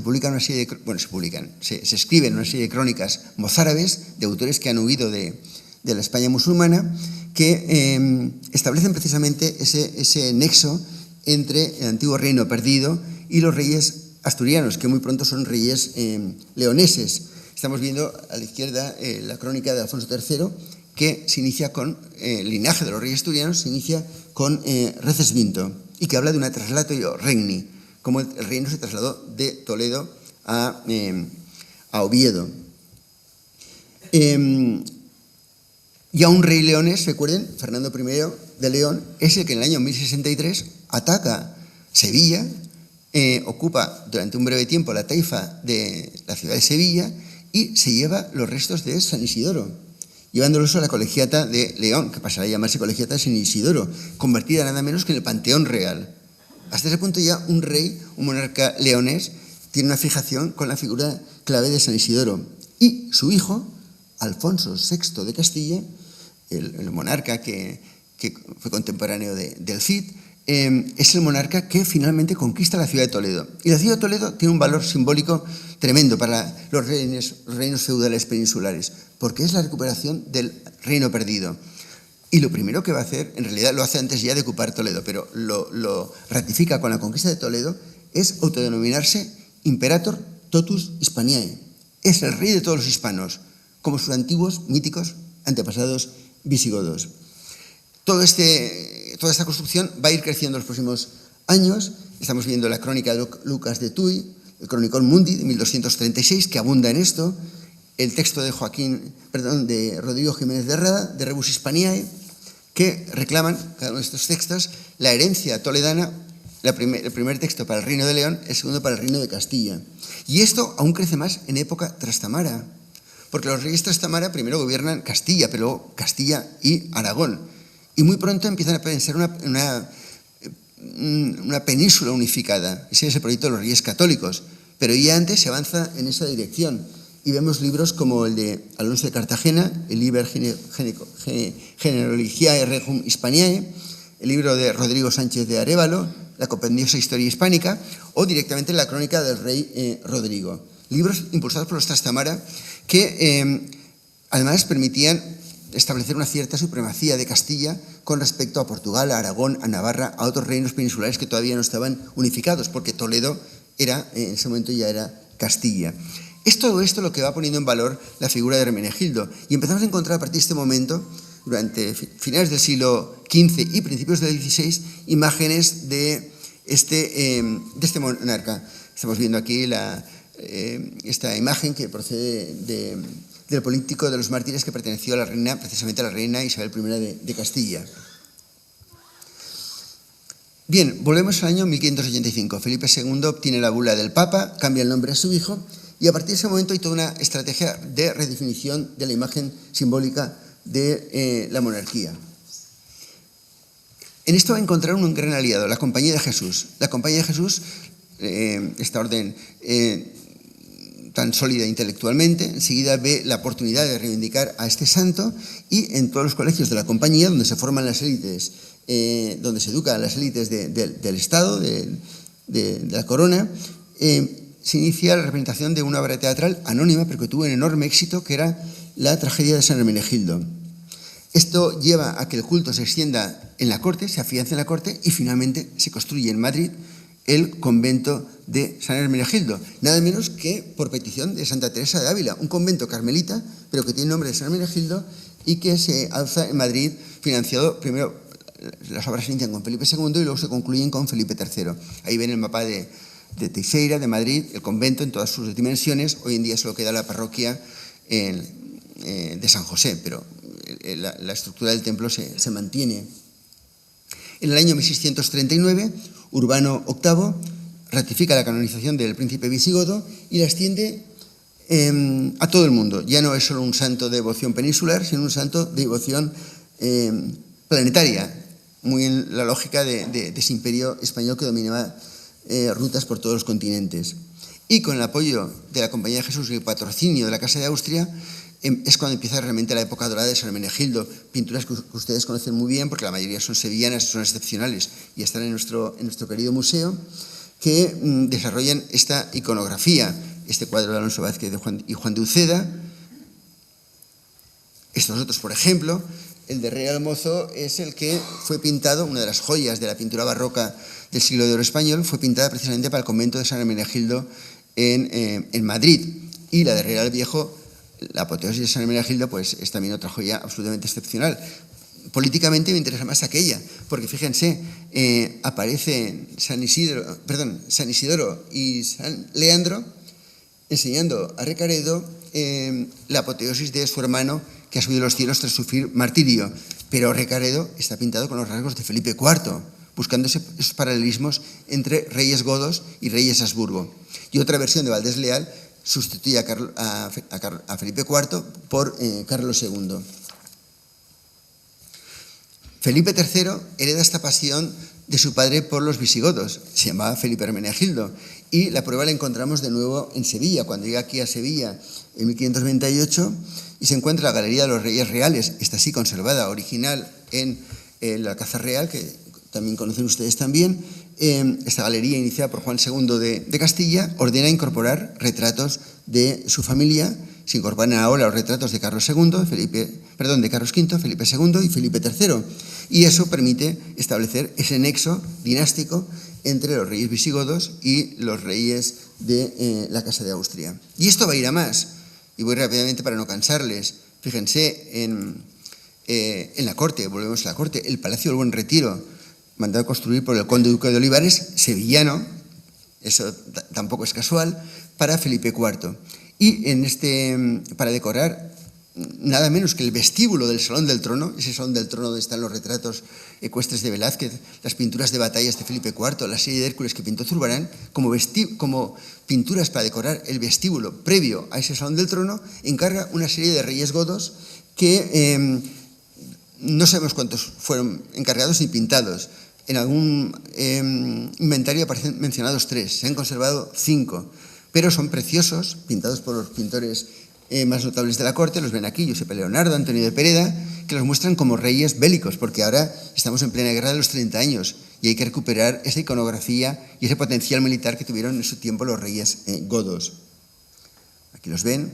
escriben una serie de crónicas mozárabes de autores que han huido de la España musulmana, que establecen precisamente ese nexo entre el antiguo reino perdido y los reyes asturianos, que muy pronto son reyes leoneses. Estamos viendo a la izquierda la crónica de Alfonso III, que se inicia con el linaje de los reyes asturianos, se inicia con Recesvinto, y que habla de una traslatio regni, como el reino se trasladó de Toledo a Oviedo. Y a un rey leonés, recuerden, Fernando I de León, es el que en el año 1063 ataca Sevilla, ocupa durante un breve tiempo la taifa de la ciudad de Sevilla y se lleva los restos de San Isidoro, llevándolos a la colegiata de León, que pasará a llamarse colegiata de San Isidoro, convertida nada menos que en el panteón real. Hasta ese punto ya un rey, un monarca leonés, tiene una fijación con la figura clave de San Isidoro. Y su hijo, Alfonso VI de Castilla, el monarca que fue contemporáneo del Cid, es el monarca que finalmente conquista la ciudad de Toledo. Y la ciudad de Toledo tiene un valor simbólico tremendo para los reinos feudales peninsulares, porque es la recuperación del reino perdido. Y lo primero que va a hacer, en realidad lo hace antes ya de ocupar Toledo, pero lo ratifica con la conquista de Toledo, es autodenominarse Imperator Totus Hispaniae. Es el rey de todos los hispanos, como sus antiguos, míticos antepasados visigodos. Toda esta construcción va a ir creciendo en los próximos años. Estamos viendo la crónica de Lucas de Tuy, el Chronicon Mundi de 1236, que abunda en esto, el texto de Rodrigo Jiménez de Rada, de Rebus Hispaniae, que reclaman, cada uno de estos textos, la herencia toledana, el primer texto para el Reino de León, el segundo para el Reino de Castilla. Y esto aún crece más en época trastamara, porque los reyes trastamara primero gobiernan Castilla, pero luego Castilla y Aragón. Y muy pronto empiezan a pensar una península unificada. Ese es el proyecto de los reyes católicos. Pero ya antes se avanza en esa dirección. Y vemos libros como el de Alonso de Cartagena, el Liber Genealogiae Regum Hispaniae, el libro de Rodrigo Sánchez de Arévalo, la compendiosa Historia Hispánica, o directamente la crónica del rey Rodrigo. Libros impulsados por los trastamara que además permitían establecer una cierta supremacía de Castilla con respecto a Portugal, a Aragón, a Navarra, a otros reinos peninsulares que todavía no estaban unificados, porque Toledo en ese momento ya era Castilla. Es todo esto lo que va poniendo en valor la figura de Hermenegildo, y empezamos a encontrar a partir de este momento, durante finales del siglo XV y principios del XVI, imágenes de este monarca. Estamos viendo aquí esta imagen que procede del políptico de los mártires que perteneció a la reina, precisamente a la reina Isabel I de Castilla. Bien, volvemos al año 1585. Felipe II obtiene la bula del Papa, cambia el nombre a su hijo, y a partir de ese momento hay toda una estrategia de redefinición de la imagen simbólica de la monarquía. En esto va a encontrar un gran aliado, la Compañía de Jesús. La Compañía de Jesús, esta orden tan sólida intelectualmente, enseguida ve la oportunidad de reivindicar a este santo, y en todos los colegios de la Compañía, donde se forman las élites, donde se educan las élites del Estado, de la corona, se inicia la representación de una obra teatral anónima, pero que tuvo un enorme éxito, que era la tragedia de San Hermenegildo. Esto lleva a que el culto se extienda en la corte, se afiance en la corte, y finalmente se construye en Madrid el convento de San Hermenegildo, nada menos que por petición de Santa Teresa de Ávila, un convento carmelita, pero que tiene nombre de San Hermenegildo, y que se alza en Madrid, financiado primero. Las obras se inician con Felipe II y luego se concluyen con Felipe III. Ahí ven el mapa de Teixeira, de Madrid, el convento en todas sus dimensiones. Hoy en día solo queda la parroquia de San José, pero la estructura del templo se mantiene. En el año 1639, Urbano VIII ratifica la canonización del príncipe visigodo y la extiende a todo el mundo. Ya no es solo un santo de devoción peninsular, sino un santo de devoción planetaria, muy en la lógica de ese imperio español que dominaba rutas por todos los continentes. Y con el apoyo de la Compañía de Jesús y el patrocinio de la Casa de Austria, es cuando empieza realmente la época dorada de San Hermenegildo. Pinturas que ustedes conocen muy bien, porque la mayoría son sevillanas, son excepcionales y están en nuestro querido museo, que desarrollan esta iconografía. Este cuadro de Alonso Vázquez y Juan de Uceda. Estos otros, por ejemplo, el de Rey Almozo es el que fue pintado, una de las joyas de la pintura barroca del siglo de oro español, fue pintada precisamente para el convento de San Hermenegildo en Madrid. Y la de Rey el Viejo, la apoteosis de San Hermenegildo, pues es también otra joya absolutamente excepcional. Políticamente me interesa más aquella, porque fíjense, aparecen San Isidoro y San Leandro enseñando a Recaredo la apoteosis de su hermano que ha subido a los cielos tras sufrir martirio. Pero Recaredo está pintado con los rasgos de Felipe IV, buscando esos paralelismos entre reyes godos y reyes Habsburgo. Y otra versión de Valdés Leal sustituye a Felipe IV por Carlos II. Felipe III hereda esta pasión de su padre por los visigodos. Se llamaba Felipe Hermenegildo. Y la prueba la encontramos de nuevo en Sevilla, cuando llega aquí a Sevilla en 1528 y se encuentra la Galería de los Reyes Reales, esta sí conservada, original en el Alcázar Real, que también conocen ustedes también. Esta galería, iniciada por Juan II de Castilla, ordena incorporar retratos de su familia. Se incorporan ahora los retratos de Carlos V, de Carlos V, Felipe II y Felipe III. Y eso permite establecer ese nexo dinástico entre los reyes visigodos y los reyes de la Casa de Austria. Y esto va a ir a más. Y voy rápidamente para no cansarles. Fíjense en la corte, volvemos a la corte, el Palacio del Buen Retiro, mandado construir por el conde duque de Olivares, sevillano, eso tampoco es casual, para Felipe IV. Y para decorar nada menos que el vestíbulo del Salón del Trono, ese Salón del Trono donde están los retratos ecuestres de Velázquez, las pinturas de batallas de Felipe IV, la serie de Hércules que pintó Zurbarán, como pinturas para decorar el vestíbulo previo a ese Salón del Trono, encarga una serie de reyes godos que no sabemos cuántos fueron encargados ni pintados. En algún inventario aparecen mencionados 3, se han conservado 5, pero son preciosos, pintados por los pintores más notables de la corte. Los ven aquí, Josep Leonardo, Antonio de Pereda, que los muestran como reyes bélicos, porque ahora estamos en plena guerra de los 30 años y hay que recuperar esa iconografía y ese potencial militar que tuvieron en su tiempo los reyes godos. Aquí los ven.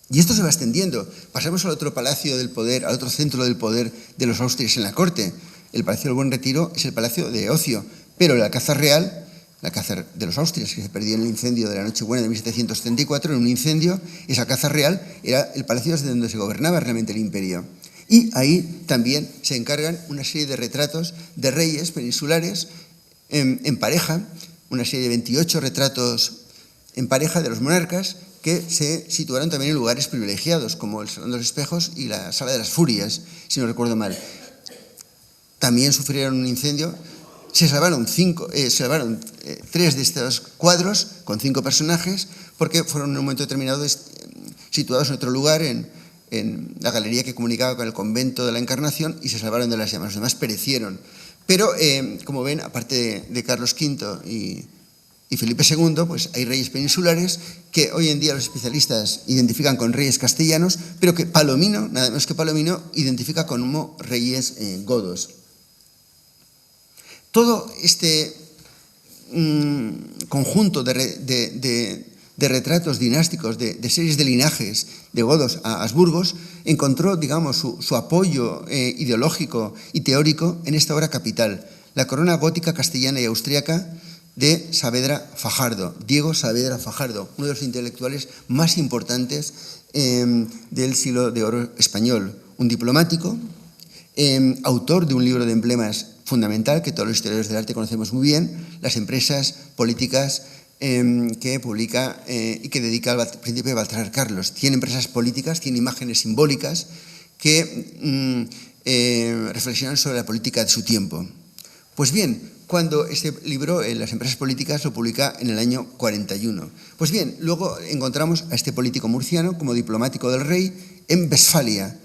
Y esto se va extendiendo. Pasamos al otro palacio del poder, al otro centro del poder de los austrias en la corte. El Palacio del Buen Retiro es el palacio de ocio, pero el Alcázar Real, el Alcázar de los Austrias, que se perdió en el incendio de la Nochebuena de 1734, en un incendio, ese Alcázar Real era el palacio desde donde se gobernaba realmente el imperio. Y ahí también se encargan una serie de retratos de reyes peninsulares en pareja, una serie de 28 retratos en pareja de los monarcas, que se situaron también en lugares privilegiados, como el Salón de los Espejos y la Sala de las Furias, si no recuerdo mal. También sufrieron un incendio. Se salvaron 3 de estos cuadros con 5 personajes, porque fueron en un momento determinado situados en otro lugar, en la galería que comunicaba con el convento de la Encarnación, y se salvaron de las llamas. Los demás perecieron. Pero, como ven, aparte de Carlos V y Felipe II, pues hay reyes peninsulares que hoy en día los especialistas identifican con reyes castellanos, pero que Palomino, nada menos que Palomino, identifica como reyes godos. Todo este conjunto de retratos dinásticos, de series de linajes de godos a Habsburgos, encontró, digamos, su apoyo ideológico y teórico en esta obra capital, la corona gótica castellana y austríaca de Saavedra Fajardo, Diego Saavedra Fajardo, uno de los intelectuales más importantes del siglo de oro español, un diplomático, autor de un libro de emblemas fundamental que todos los historiadores del arte conocemos muy bien, Las empresas políticas que publica y que dedica al príncipe Baltasar Carlos. Tiene empresas políticas, tiene imágenes simbólicas que reflexionan sobre la política de su tiempo. Pues bien, cuando este libro, Las empresas políticas, lo publica en el año 41. Pues bien, luego encontramos a este político murciano como diplomático del rey en Westfalia.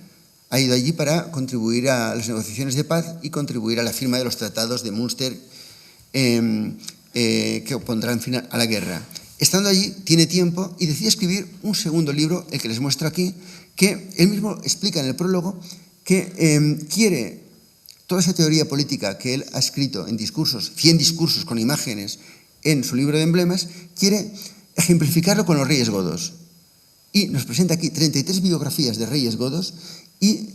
Ha ido allí para contribuir a las negociaciones de paz y contribuir a la firma de los tratados de Münster que pondrán fin a la guerra. Estando allí, tiene tiempo y decide escribir un segundo libro, el que les muestro aquí, que él mismo explica en el prólogo que quiere toda esa teoría política que él ha escrito en discursos, 100 discursos con imágenes en su libro de emblemas, quiere ejemplificarlo con los reyes godos. Y nos presenta aquí 33 biografías de reyes godos y,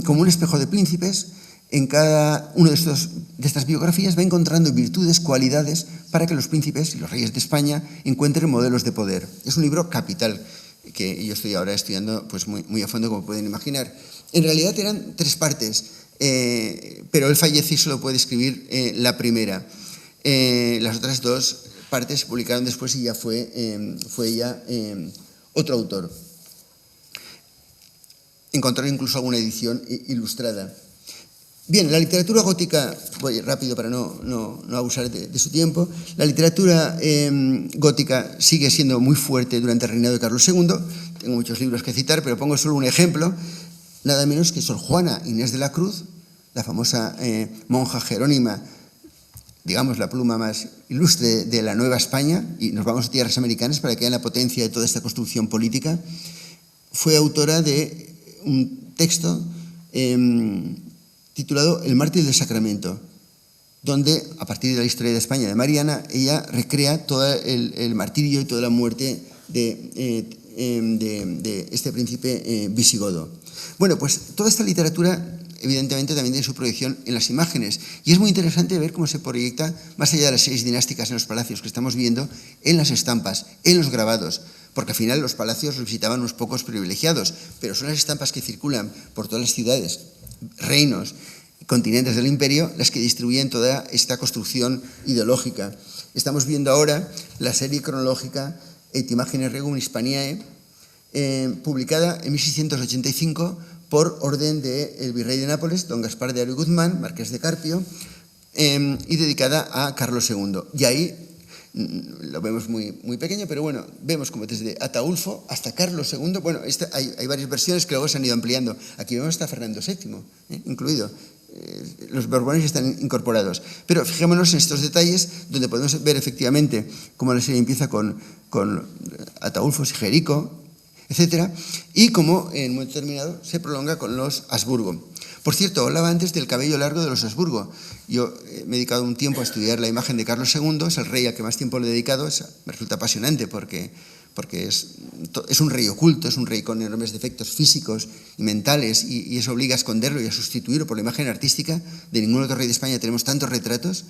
como un espejo de príncipes, en cada una de estas biografías va encontrando virtudes, cualidades, para que los príncipes y los reyes de España encuentren modelos de poder. Es un libro capital que yo estoy ahora estudiando pues muy a fondo, como pueden imaginar. En realidad eran 3 partes, pero él fallece y solo puede escribir la primera. Las otras 2 partes se publicaron después y ya fue ya otro autor. Encontró incluso alguna edición ilustrada. Bien, la literatura gótica, voy rápido para no abusar de su tiempo, la literatura gótica sigue siendo muy fuerte durante el reinado de Carlos II. Tengo muchos libros que citar, pero pongo solo un ejemplo, nada menos que Sor Juana Inés de la Cruz, la famosa monja jerónima, digamos la pluma más ilustre de la Nueva España, y nos vamos a tierras americanas para que vean la potencia de toda esta construcción política. Fue autora de un texto titulado El mártir del Sacramento, donde, a partir de la historia de España de Mariana, ella recrea todo el martirio y toda la muerte de este príncipe visigodo. Bueno, pues toda esta literatura evidentemente también tiene su proyección en las imágenes, y es muy interesante ver cómo se proyecta, más allá de las series dinásticas en los palacios que estamos viendo, en las estampas, en los grabados, porque al final los palacios los visitaban unos pocos privilegiados, pero son las estampas que circulan por todas las ciudades, reinos, continentes del imperio, las que distribuyen toda esta construcción ideológica. Estamos viendo ahora la serie cronológica Et Imagines Regum Hispaniae, publicada en 1685 por orden del virrey de Nápoles, don Gaspar de Haro y Guzmán, marqués de Carpio, y dedicada a Carlos II. Y ahí lo vemos muy pequeño, pero bueno, vemos como desde Ataulfo hasta Carlos II, bueno, hay varias versiones que luego se han ido ampliando. Aquí vemos hasta Fernando VII, incluido. Los Borbones están incorporados. Pero fijémonos en estos detalles, donde podemos ver efectivamente cómo la serie empieza con Ataulfo, Sigerico, etcétera, y cómo en un momento determinado se prolonga con los Habsburgo. Por cierto, hablaba antes del cabello largo de los Habsburgo. Yo me he dedicado un tiempo a estudiar la imagen de Carlos II, es el rey al que más tiempo le he dedicado, me resulta apasionante porque es un rey oculto, es un rey con enormes defectos físicos y mentales, y eso obliga a esconderlo y a sustituirlo por la imagen artística. De ningún otro rey de España tenemos tantos retratos.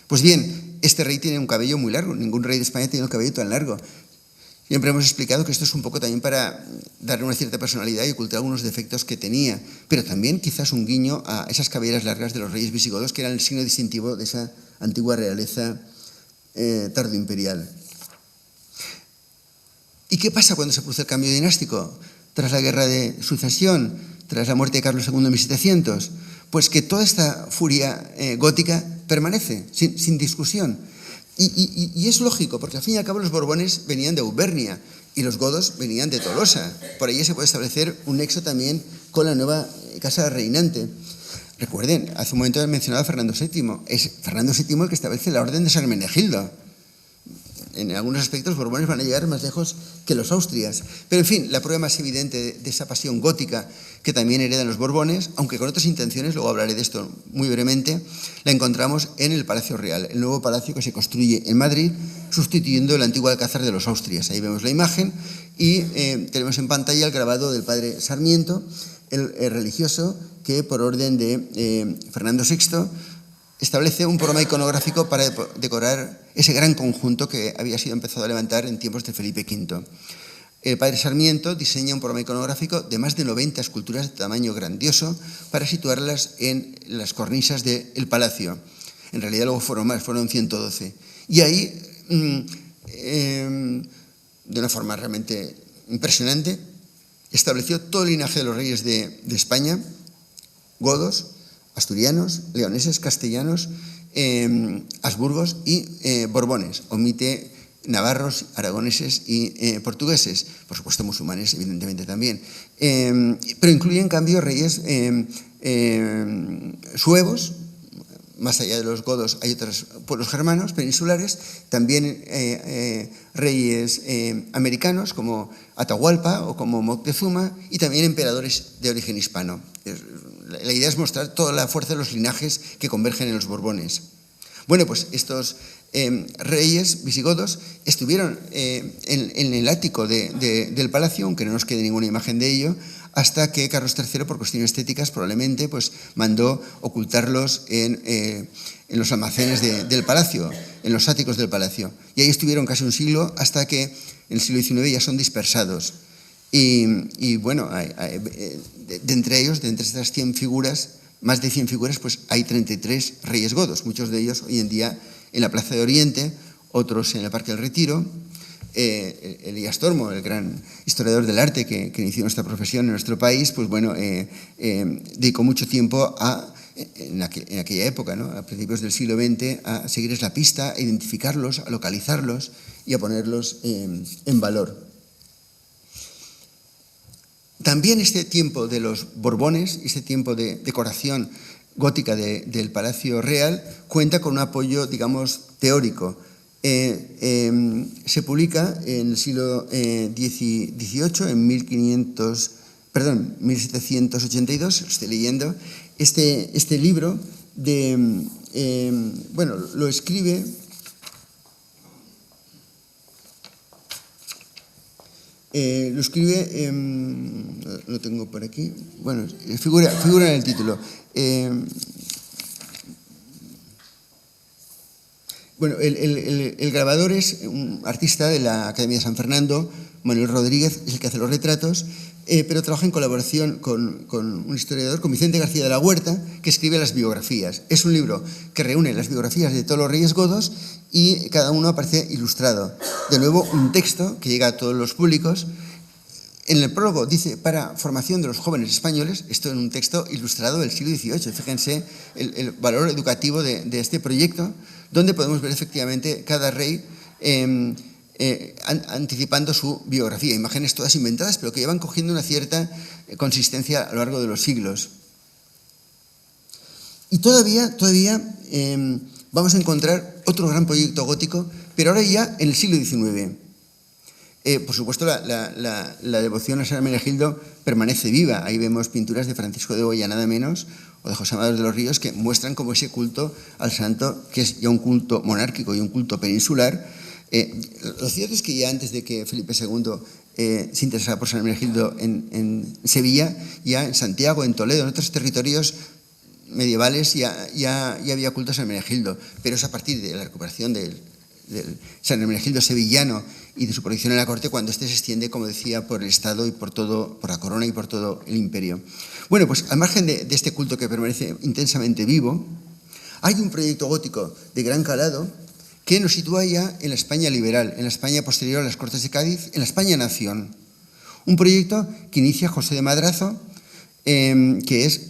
Pues bien, este rey tiene un cabello muy largo, ningún rey de España tiene un cabello tan largo. Siempre hemos explicado que esto es un poco también para darle una cierta personalidad y ocultar algunos defectos que tenía, pero también quizás un guiño a esas cabelleras largas de los reyes visigodos, que eran el signo distintivo de esa antigua realeza tardoimperial. ¿Y qué pasa cuando se produce el cambio dinástico? Tras la guerra de sucesión, tras la muerte de Carlos II en 1700, pues que toda esta furia gótica permanece sin discusión. Y es lógico, porque al fin y al cabo los Borbones venían de Auvernia y los godos venían de Tolosa. Por ahí se puede establecer un nexo también con la nueva casa reinante. Recuerden, hace un momento he mencionado a Fernando VII. Es Fernando VII el que establece la orden de San Hermenegildo. En algunos aspectos los Borbones van a llegar más lejos que los Austrias. Pero en fin, la prueba más evidente de esa pasión gótica que también heredan los Borbones, aunque con otras intenciones, luego hablaré de esto muy brevemente, la encontramos en el Palacio Real, el nuevo palacio que se construye en Madrid, sustituyendo el antiguo alcázar de los Austrias. Ahí vemos la imagen y tenemos en pantalla el grabado del padre Sarmiento, el religioso que por orden de Fernando VI establece un programa iconográfico para decorar ese gran conjunto que había sido empezado a levantar en tiempos de Felipe V. El padre Sarmiento diseña un programa iconográfico de más de 90 esculturas de tamaño grandioso para situarlas en las cornisas del palacio. En realidad luego fueron más, fueron 112. Y ahí, de una forma realmente impresionante, estableció todo el linaje de los reyes de España, godos, asturianos, leoneses, castellanos Habsburgos y Borbones. Omite navarros, aragoneses y portugueses, por supuesto musulmanes, evidentemente también. Pero incluye, en cambio, reyes suevos. Más allá de los godos hay otros pueblos germanos, peninsulares, también reyes americanos como Atahualpa o como Moctezuma, y también emperadores de origen hispano. La idea es mostrar toda la fuerza de los linajes que convergen en los Borbones. Bueno, pues estos reyes visigodos estuvieron en el ático del palacio, aunque no nos quede ninguna imagen de ello, hasta que Carlos III, por cuestiones estéticas, probablemente pues, mandó ocultarlos en los almacenes del palacio, en los áticos del palacio. Y ahí estuvieron casi un siglo, hasta que en el siglo XIX ya son dispersados. Y bueno, de entre ellos, de entre estas 100 figuras, más de 100 figuras, pues hay 33 reyes godos, muchos de ellos hoy en día en la Plaza de Oriente, otros en el Parque del Retiro. Elías Tormo, el gran historiador del arte que inició nuestra profesión en nuestro país, pues bueno, dedicó mucho tiempo en aquella época, ¿no?, a principios del siglo XX, a seguirles la pista, a identificarlos, a localizarlos y a ponerlos en valor. También este tiempo de los Borbones, este tiempo de decoración gótica del Palacio Real, cuenta con un apoyo, digamos, teórico. Se publica en el siglo XVIII, en 1782, estoy leyendo, este libro bueno, lo escribe lo tengo por aquí, bueno, figura en el título. Bueno, el grabador es un artista de la Academia de San Fernando, Manuel Rodríguez, es el que hace los retratos, pero trabaja en colaboración con un historiador, con Vicente García de la Huerta, que escribe las biografías. Es un libro que reúne las biografías de todos los reyes godos y cada uno aparece ilustrado. De nuevo, un texto que llega a todos los públicos. En el prólogo dice, para formación de los jóvenes españoles, esto en un texto ilustrado del siglo XVIII. Fíjense el valor educativo de este proyecto, donde podemos ver efectivamente cada rey anticipando su biografía. Imágenes todas inventadas, pero que llevan cogiendo una cierta consistencia a lo largo de los siglos. Y todavía vamos a encontrar otro gran proyecto gótico, pero ahora ya en el siglo XIX. Por supuesto, la devoción a San Hermenegildo permanece viva. Ahí vemos pinturas de Francisco de Goya, nada menos, o de José Amador de los Ríos, que muestran como ese culto al santo, que es ya un culto monárquico y un culto peninsular. Lo cierto es que ya antes de que Felipe II se interesara por San Hermenegildo en Sevilla, ya en Santiago, en Toledo, en otros territorios medievales ya había culto a San Hermenegildo, pero es a partir de la recuperación del San Hermenegildo sevillano y de su proyección en la corte cuando éste se extiende, como decía, por el Estado y por la corona y por todo el imperio. Bueno, pues al margen de este culto que permanece intensamente vivo, hay un proyecto gótico de gran calado que nos sitúa ya en la España liberal, en la España posterior a las Cortes de Cádiz, en la España nación. Un proyecto que inicia José de Madrazo, que es,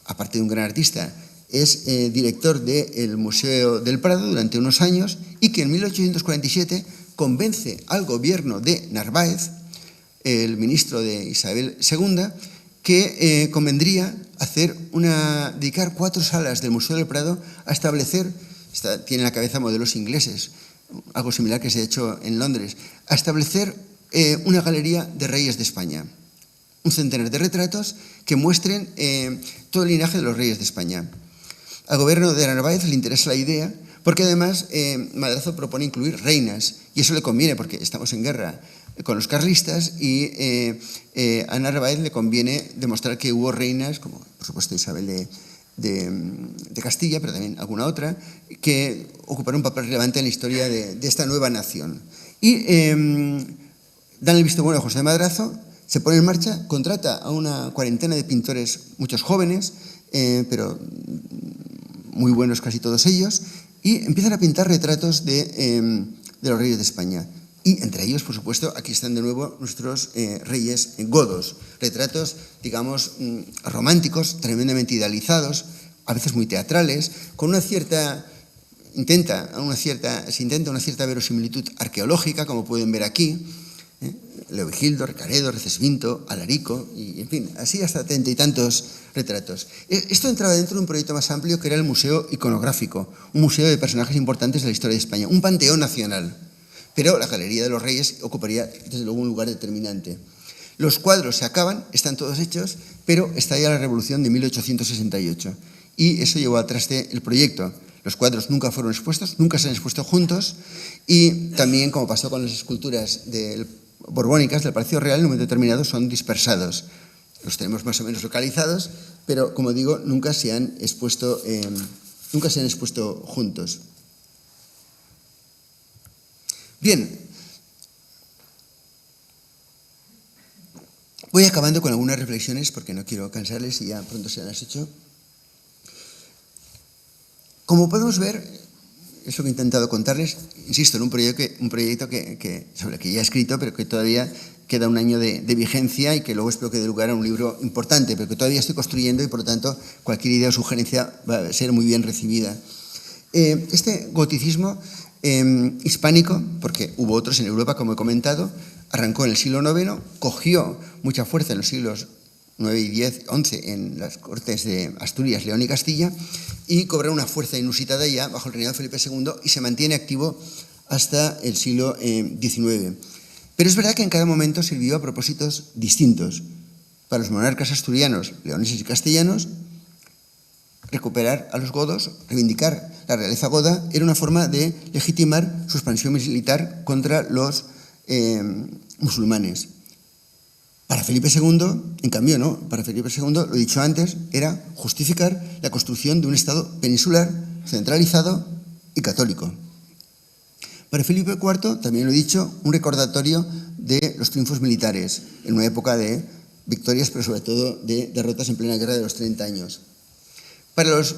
aparte de un gran artista, es director del Museo del Prado durante unos años y que en 1847 convence al gobierno de Narváez, el ministro de Isabel II, que convendría dedicar 4 salas del Museo del Prado a establecer, tiene en la cabeza modelos ingleses, algo similar que se ha hecho en Londres, a establecer una galería de reyes de España. Un centenar de retratos que muestren todo el linaje de los reyes de España. Al gobierno de Narváez le interesa la idea porque además Madrazo propone incluir reinas y eso le conviene porque estamos en guerra con los carlistas y a Narváez le conviene demostrar que hubo reinas, como por supuesto Isabel de Castilla, pero también alguna otra, que ocuparon un papel relevante en la historia de esta nueva nación. Y dan el visto bueno a José de Madrazo, se pone en marcha, contrata a una cuarentena de pintores, muchos jóvenes, pero muy buenos casi todos ellos, y empiezan a pintar retratos de los reyes de España. Y entre ellos, por supuesto, aquí están de nuevo nuestros reyes godos. Retratos, digamos, románticos, tremendamente idealizados, a veces muy teatrales, con una cierta... Se intenta una cierta verosimilitud arqueológica, como pueden ver aquí, Leovigildo, Recaredo, Recesvinto, Alarico, y en fin, así hasta 30 y tantos retratos. Esto entraba dentro de un proyecto más amplio que era el Museo Iconográfico, un museo de personajes importantes de la historia de España, un panteón nacional. Pero la Galería de los Reyes ocuparía, desde luego, un lugar determinante. Los cuadros se acaban, están todos hechos, pero estalla la Revolución de 1868. Y eso llevó al traste el proyecto. Los cuadros nunca fueron expuestos, nunca se han expuesto juntos, y también, como pasó con las esculturas borbónicas del Palacio Real, en un momento determinado son dispersados. Los tenemos más o menos localizados, pero, como digo, nunca se han expuesto juntos. Bien, voy acabando con algunas reflexiones porque no quiero cansarles y ya pronto se las he hecho. Como podemos ver, es lo que he intentado contarles, insisto, en un proyecto sobre el que ya he escrito, pero que todavía queda un año de vigencia y que luego espero que dé lugar a un libro importante, pero que todavía estoy construyendo y, por lo tanto, cualquier idea o sugerencia va a ser muy bien recibida. Este goticismo hispánico, porque hubo otros en Europa, como he comentado, arrancó en el siglo IX, cogió mucha fuerza en los siglos 9 y 10, 11 en las cortes de Asturias, León y Castilla, y cobró una fuerza inusitada ya bajo el reinado de Felipe II y se mantiene activo hasta el siglo XIX. Pero es verdad que en cada momento sirvió a propósitos distintos. Para los monarcas asturianos, leoneses y castellanos, recuperar a los godos, reivindicar la realeza goda, era una forma de legitimar su expansión militar contra los musulmanes. Para Felipe II, en cambio, no. Para Felipe II, lo he dicho antes, era justificar la construcción de un Estado peninsular, centralizado y católico. Para Felipe IV, también lo he dicho, un recordatorio de los triunfos militares, en una época de victorias, pero sobre todo de derrotas en plena guerra de los 30 años. Para los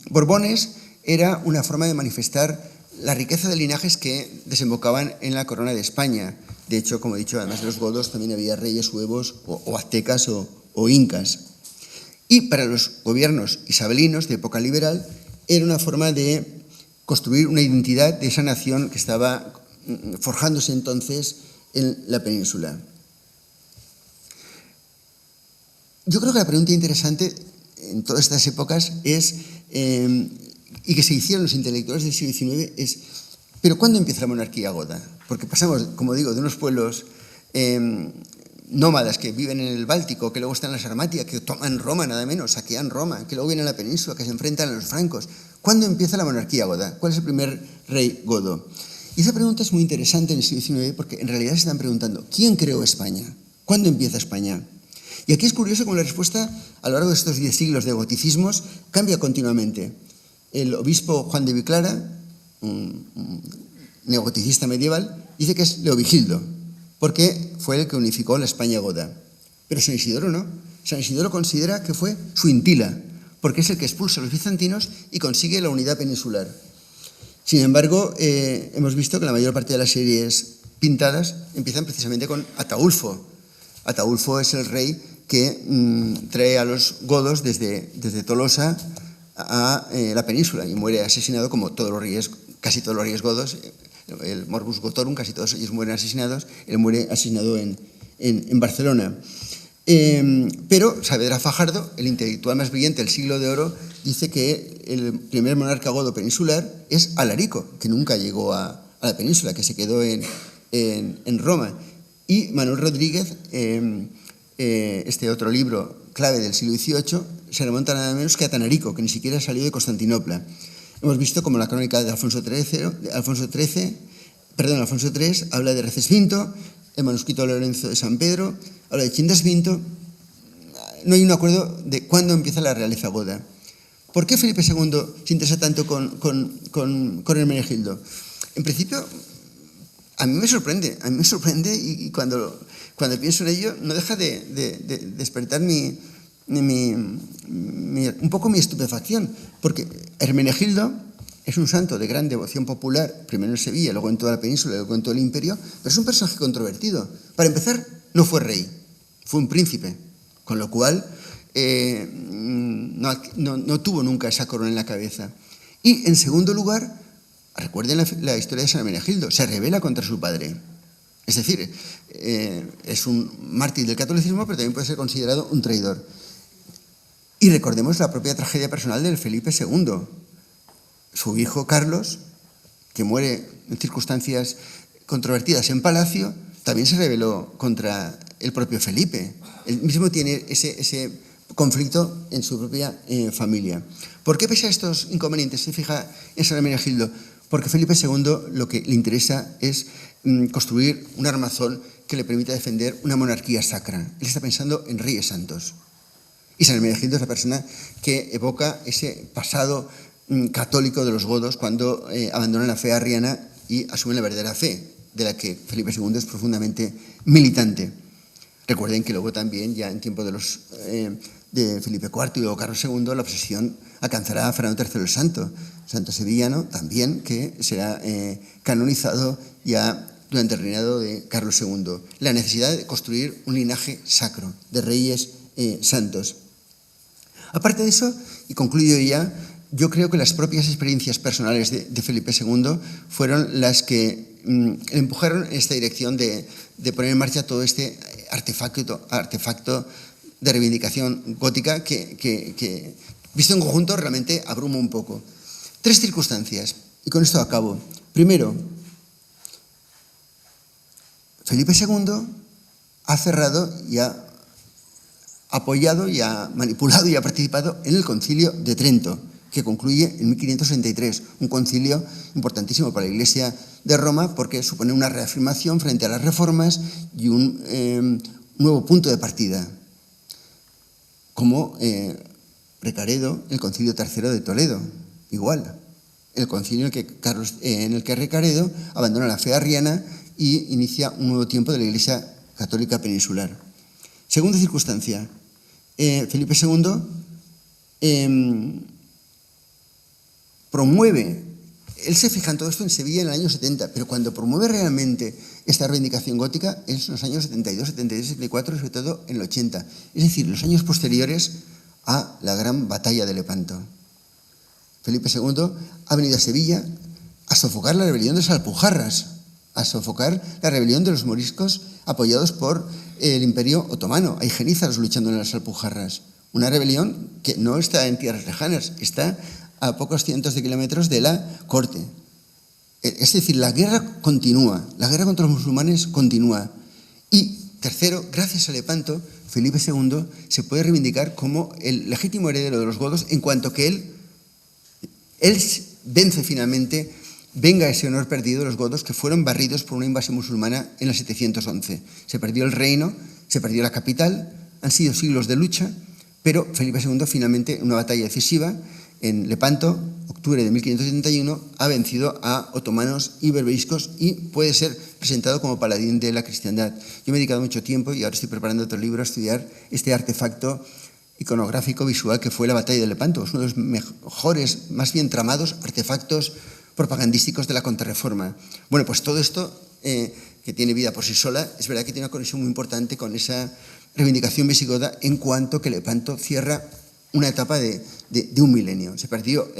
Borbones era una forma de manifestar la riqueza de linajes que desembocaban en la corona de España. De hecho, como he dicho, además de los godos, también había reyes suevos o aztecas o incas. Y para los gobiernos isabelinos de época liberal, era una forma de construir una identidad de esa nación que estaba forjándose entonces en la península. Yo creo que la pregunta interesante en todas estas épocas es, y que se hicieron los intelectuales del siglo XIX, es: ¿pero cuándo empieza la monarquía goda? Porque pasamos, como digo, de unos pueblos nómadas que viven en el Báltico, que luego están en la Sarmatia, que toman Roma nada menos, saquean Roma, que luego vienen a la península, que se enfrentan a los francos. ¿Cuándo empieza la monarquía goda? ¿Cuál es el primer rey godo? Y esa pregunta es muy interesante en el siglo XIX porque en realidad se están preguntando: ¿quién creó España? ¿Cuándo empieza España? Y aquí es curioso cómo la respuesta a lo largo de estos 10 siglos de goticismos cambia continuamente. El obispo Juan de Viclara, un neogoticista medieval, dice que es Leovigildo, porque fue el que unificó la España goda. Pero San Isidoro no. San Isidoro considera que fue Suintila, porque es el que expulsa a los bizantinos y consigue la unidad peninsular. Sin embargo, hemos visto que la mayor parte de las series pintadas empiezan precisamente con Ataulfo. Ataulfo es el rey que trae a los godos desde Tolosa a la península y muere asesinado como todos los reyes, casi todos los reyes godos. El Morbus Gotorum, casi todos ellos mueren asesinados. Él muere asesinado en Barcelona. Pero Saavedra Fajardo, el intelectual más brillante del siglo de oro, dice que el primer monarca godo peninsular es Alarico, que nunca llegó a la península, que se quedó en Roma. Y Manuel Rodríguez, este otro libro clave del siglo XVIII, se remonta nada menos que a Tanarico, que ni siquiera salió de Constantinopla. Hemos visto como la crónica de Alfonso III habla de Recesvinto, el manuscrito de Lorenzo de San Pedro habla de Chindasvinto. No hay un acuerdo de cuándo empieza la realeza goda. ¿Por qué Felipe II se interesa tanto con Hermenegildo? En principio, a mí me sorprende y cuando pienso en ello no deja de despertar un poco mi estupefacción, porque Hermenegildo es un santo de gran devoción popular, primero en Sevilla, luego en toda la península, luego en todo el imperio, pero es un personaje controvertido. Para empezar, no fue rey, fue un príncipe, con lo cual no tuvo nunca esa corona en la cabeza. Y, en segundo lugar, recuerden la historia de San Hermenegildo, se rebela contra su padre. Es decir, es un mártir del catolicismo, pero también puede ser considerado un traidor. Y recordemos la propia tragedia personal del Felipe II. Su hijo Carlos, que muere en circunstancias controvertidas en palacio, también se rebeló contra el propio Felipe. Él mismo tiene ese conflicto en su propia familia. ¿Por qué, pese a estos inconvenientes, se fija en San Hermenegildo? Porque Felipe II lo que le interesa es construir un armazón que le permita defender una monarquía sacra. Él está pensando en reyes santos. Y San Hermenegildo es la persona que evoca ese pasado católico de los godos cuando abandonan la fe arriana y asumen la verdadera fe, de la que Felipe II es profundamente militante. Recuerden que luego también, ya en tiempo de Felipe IV y luego Carlos II, la obsesión alcanzará a Fernando III el Santo, santo sevillano también, que será canonizado ya durante el reinado de Carlos II. La necesidad de construir un linaje sacro de reyes santos. Aparte de eso, y concluyo ya, yo creo que las propias experiencias personales de Felipe II fueron las que empujaron en esta dirección de poner en marcha todo este artefacto de reivindicación gótica que, visto en conjunto, realmente abruma un poco. 3 circunstancias, y con esto acabo. Primero, Felipe II ha cerrado y ha apoyado y ha manipulado y ha participado en el Concilio de Trento, que concluye en 1563, un concilio importantísimo para la Iglesia de Roma porque supone una reafirmación frente a las reformas y un nuevo punto de partida, como Recaredo, el Concilio III de Toledo, igual, el concilio en el que Recaredo abandona la fe arriana y inicia un nuevo tiempo de la Iglesia católica peninsular. Segunda circunstancia, Felipe II promueve, él se fija en todo esto en Sevilla en el año 70, pero cuando promueve realmente esta reivindicación gótica es en los años 72, 73, 74 y sobre todo en el 80, es decir, los años posteriores a la gran batalla de Lepanto. Felipe II ha venido a Sevilla a sofocar la rebelión de los Alpujarras, a sofocar la rebelión de los moriscos apoyados por el Imperio Otomano. Hay genízaros luchando en las Alpujarras. Una rebelión que no está en tierras lejanas, está a pocos cientos de kilómetros de la corte. Es decir, la guerra continúa, la guerra contra los musulmanes continúa. Y tercero, gracias a Lepanto, Felipe II se puede reivindicar como el legítimo heredero de los godos en cuanto que él vence finalmente, venga ese honor perdido de los godos que fueron barridos por una invasión musulmana en el 711. Se perdió el reino, se perdió la capital, han sido siglos de lucha, pero Felipe II finalmente, en una batalla decisiva, en Lepanto, octubre de 1571, ha vencido a otomanos y berberiscos y puede ser presentado como paladín de la cristiandad. Yo me he dedicado mucho tiempo y ahora estoy preparando otro libro a estudiar este artefacto iconográfico visual que fue la batalla de Lepanto. Es uno de los mejores, más bien tramados artefactos propagandísticos de la Contrarreforma. Bueno, pues todo esto, que tiene vida por sí sola, es verdad que tiene una conexión muy importante con esa reivindicación visigoda en cuanto que Lepanto cierra una etapa de un milenio. Se perdió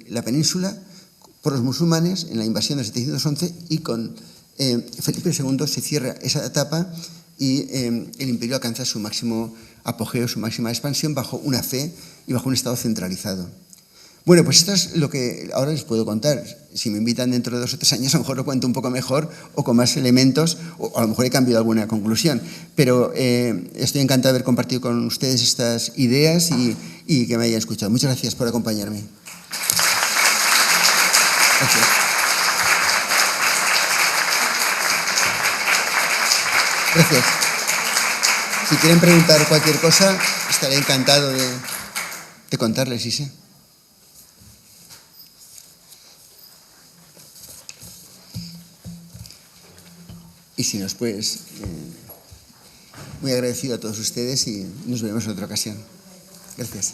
la península por los musulmanes en la invasión del 711 y con Felipe II se cierra esa etapa y el imperio alcanza su máximo apogeo, su máxima expansión bajo una fe y bajo un estado centralizado. Bueno, pues esto es lo que ahora les puedo contar. Si me invitan dentro de 2 o 3 años, a lo mejor lo cuento un poco mejor o con más elementos, o a lo mejor he cambiado alguna conclusión. Pero estoy encantado de haber compartido con ustedes estas ideas y que me hayan escuchado. Muchas gracias por acompañarme. Gracias. Gracias. Si quieren preguntar cualquier cosa, estaré encantado de contarles, sí, sí. Y si no, pues muy agradecido a todos ustedes y nos veremos en otra ocasión. Gracias.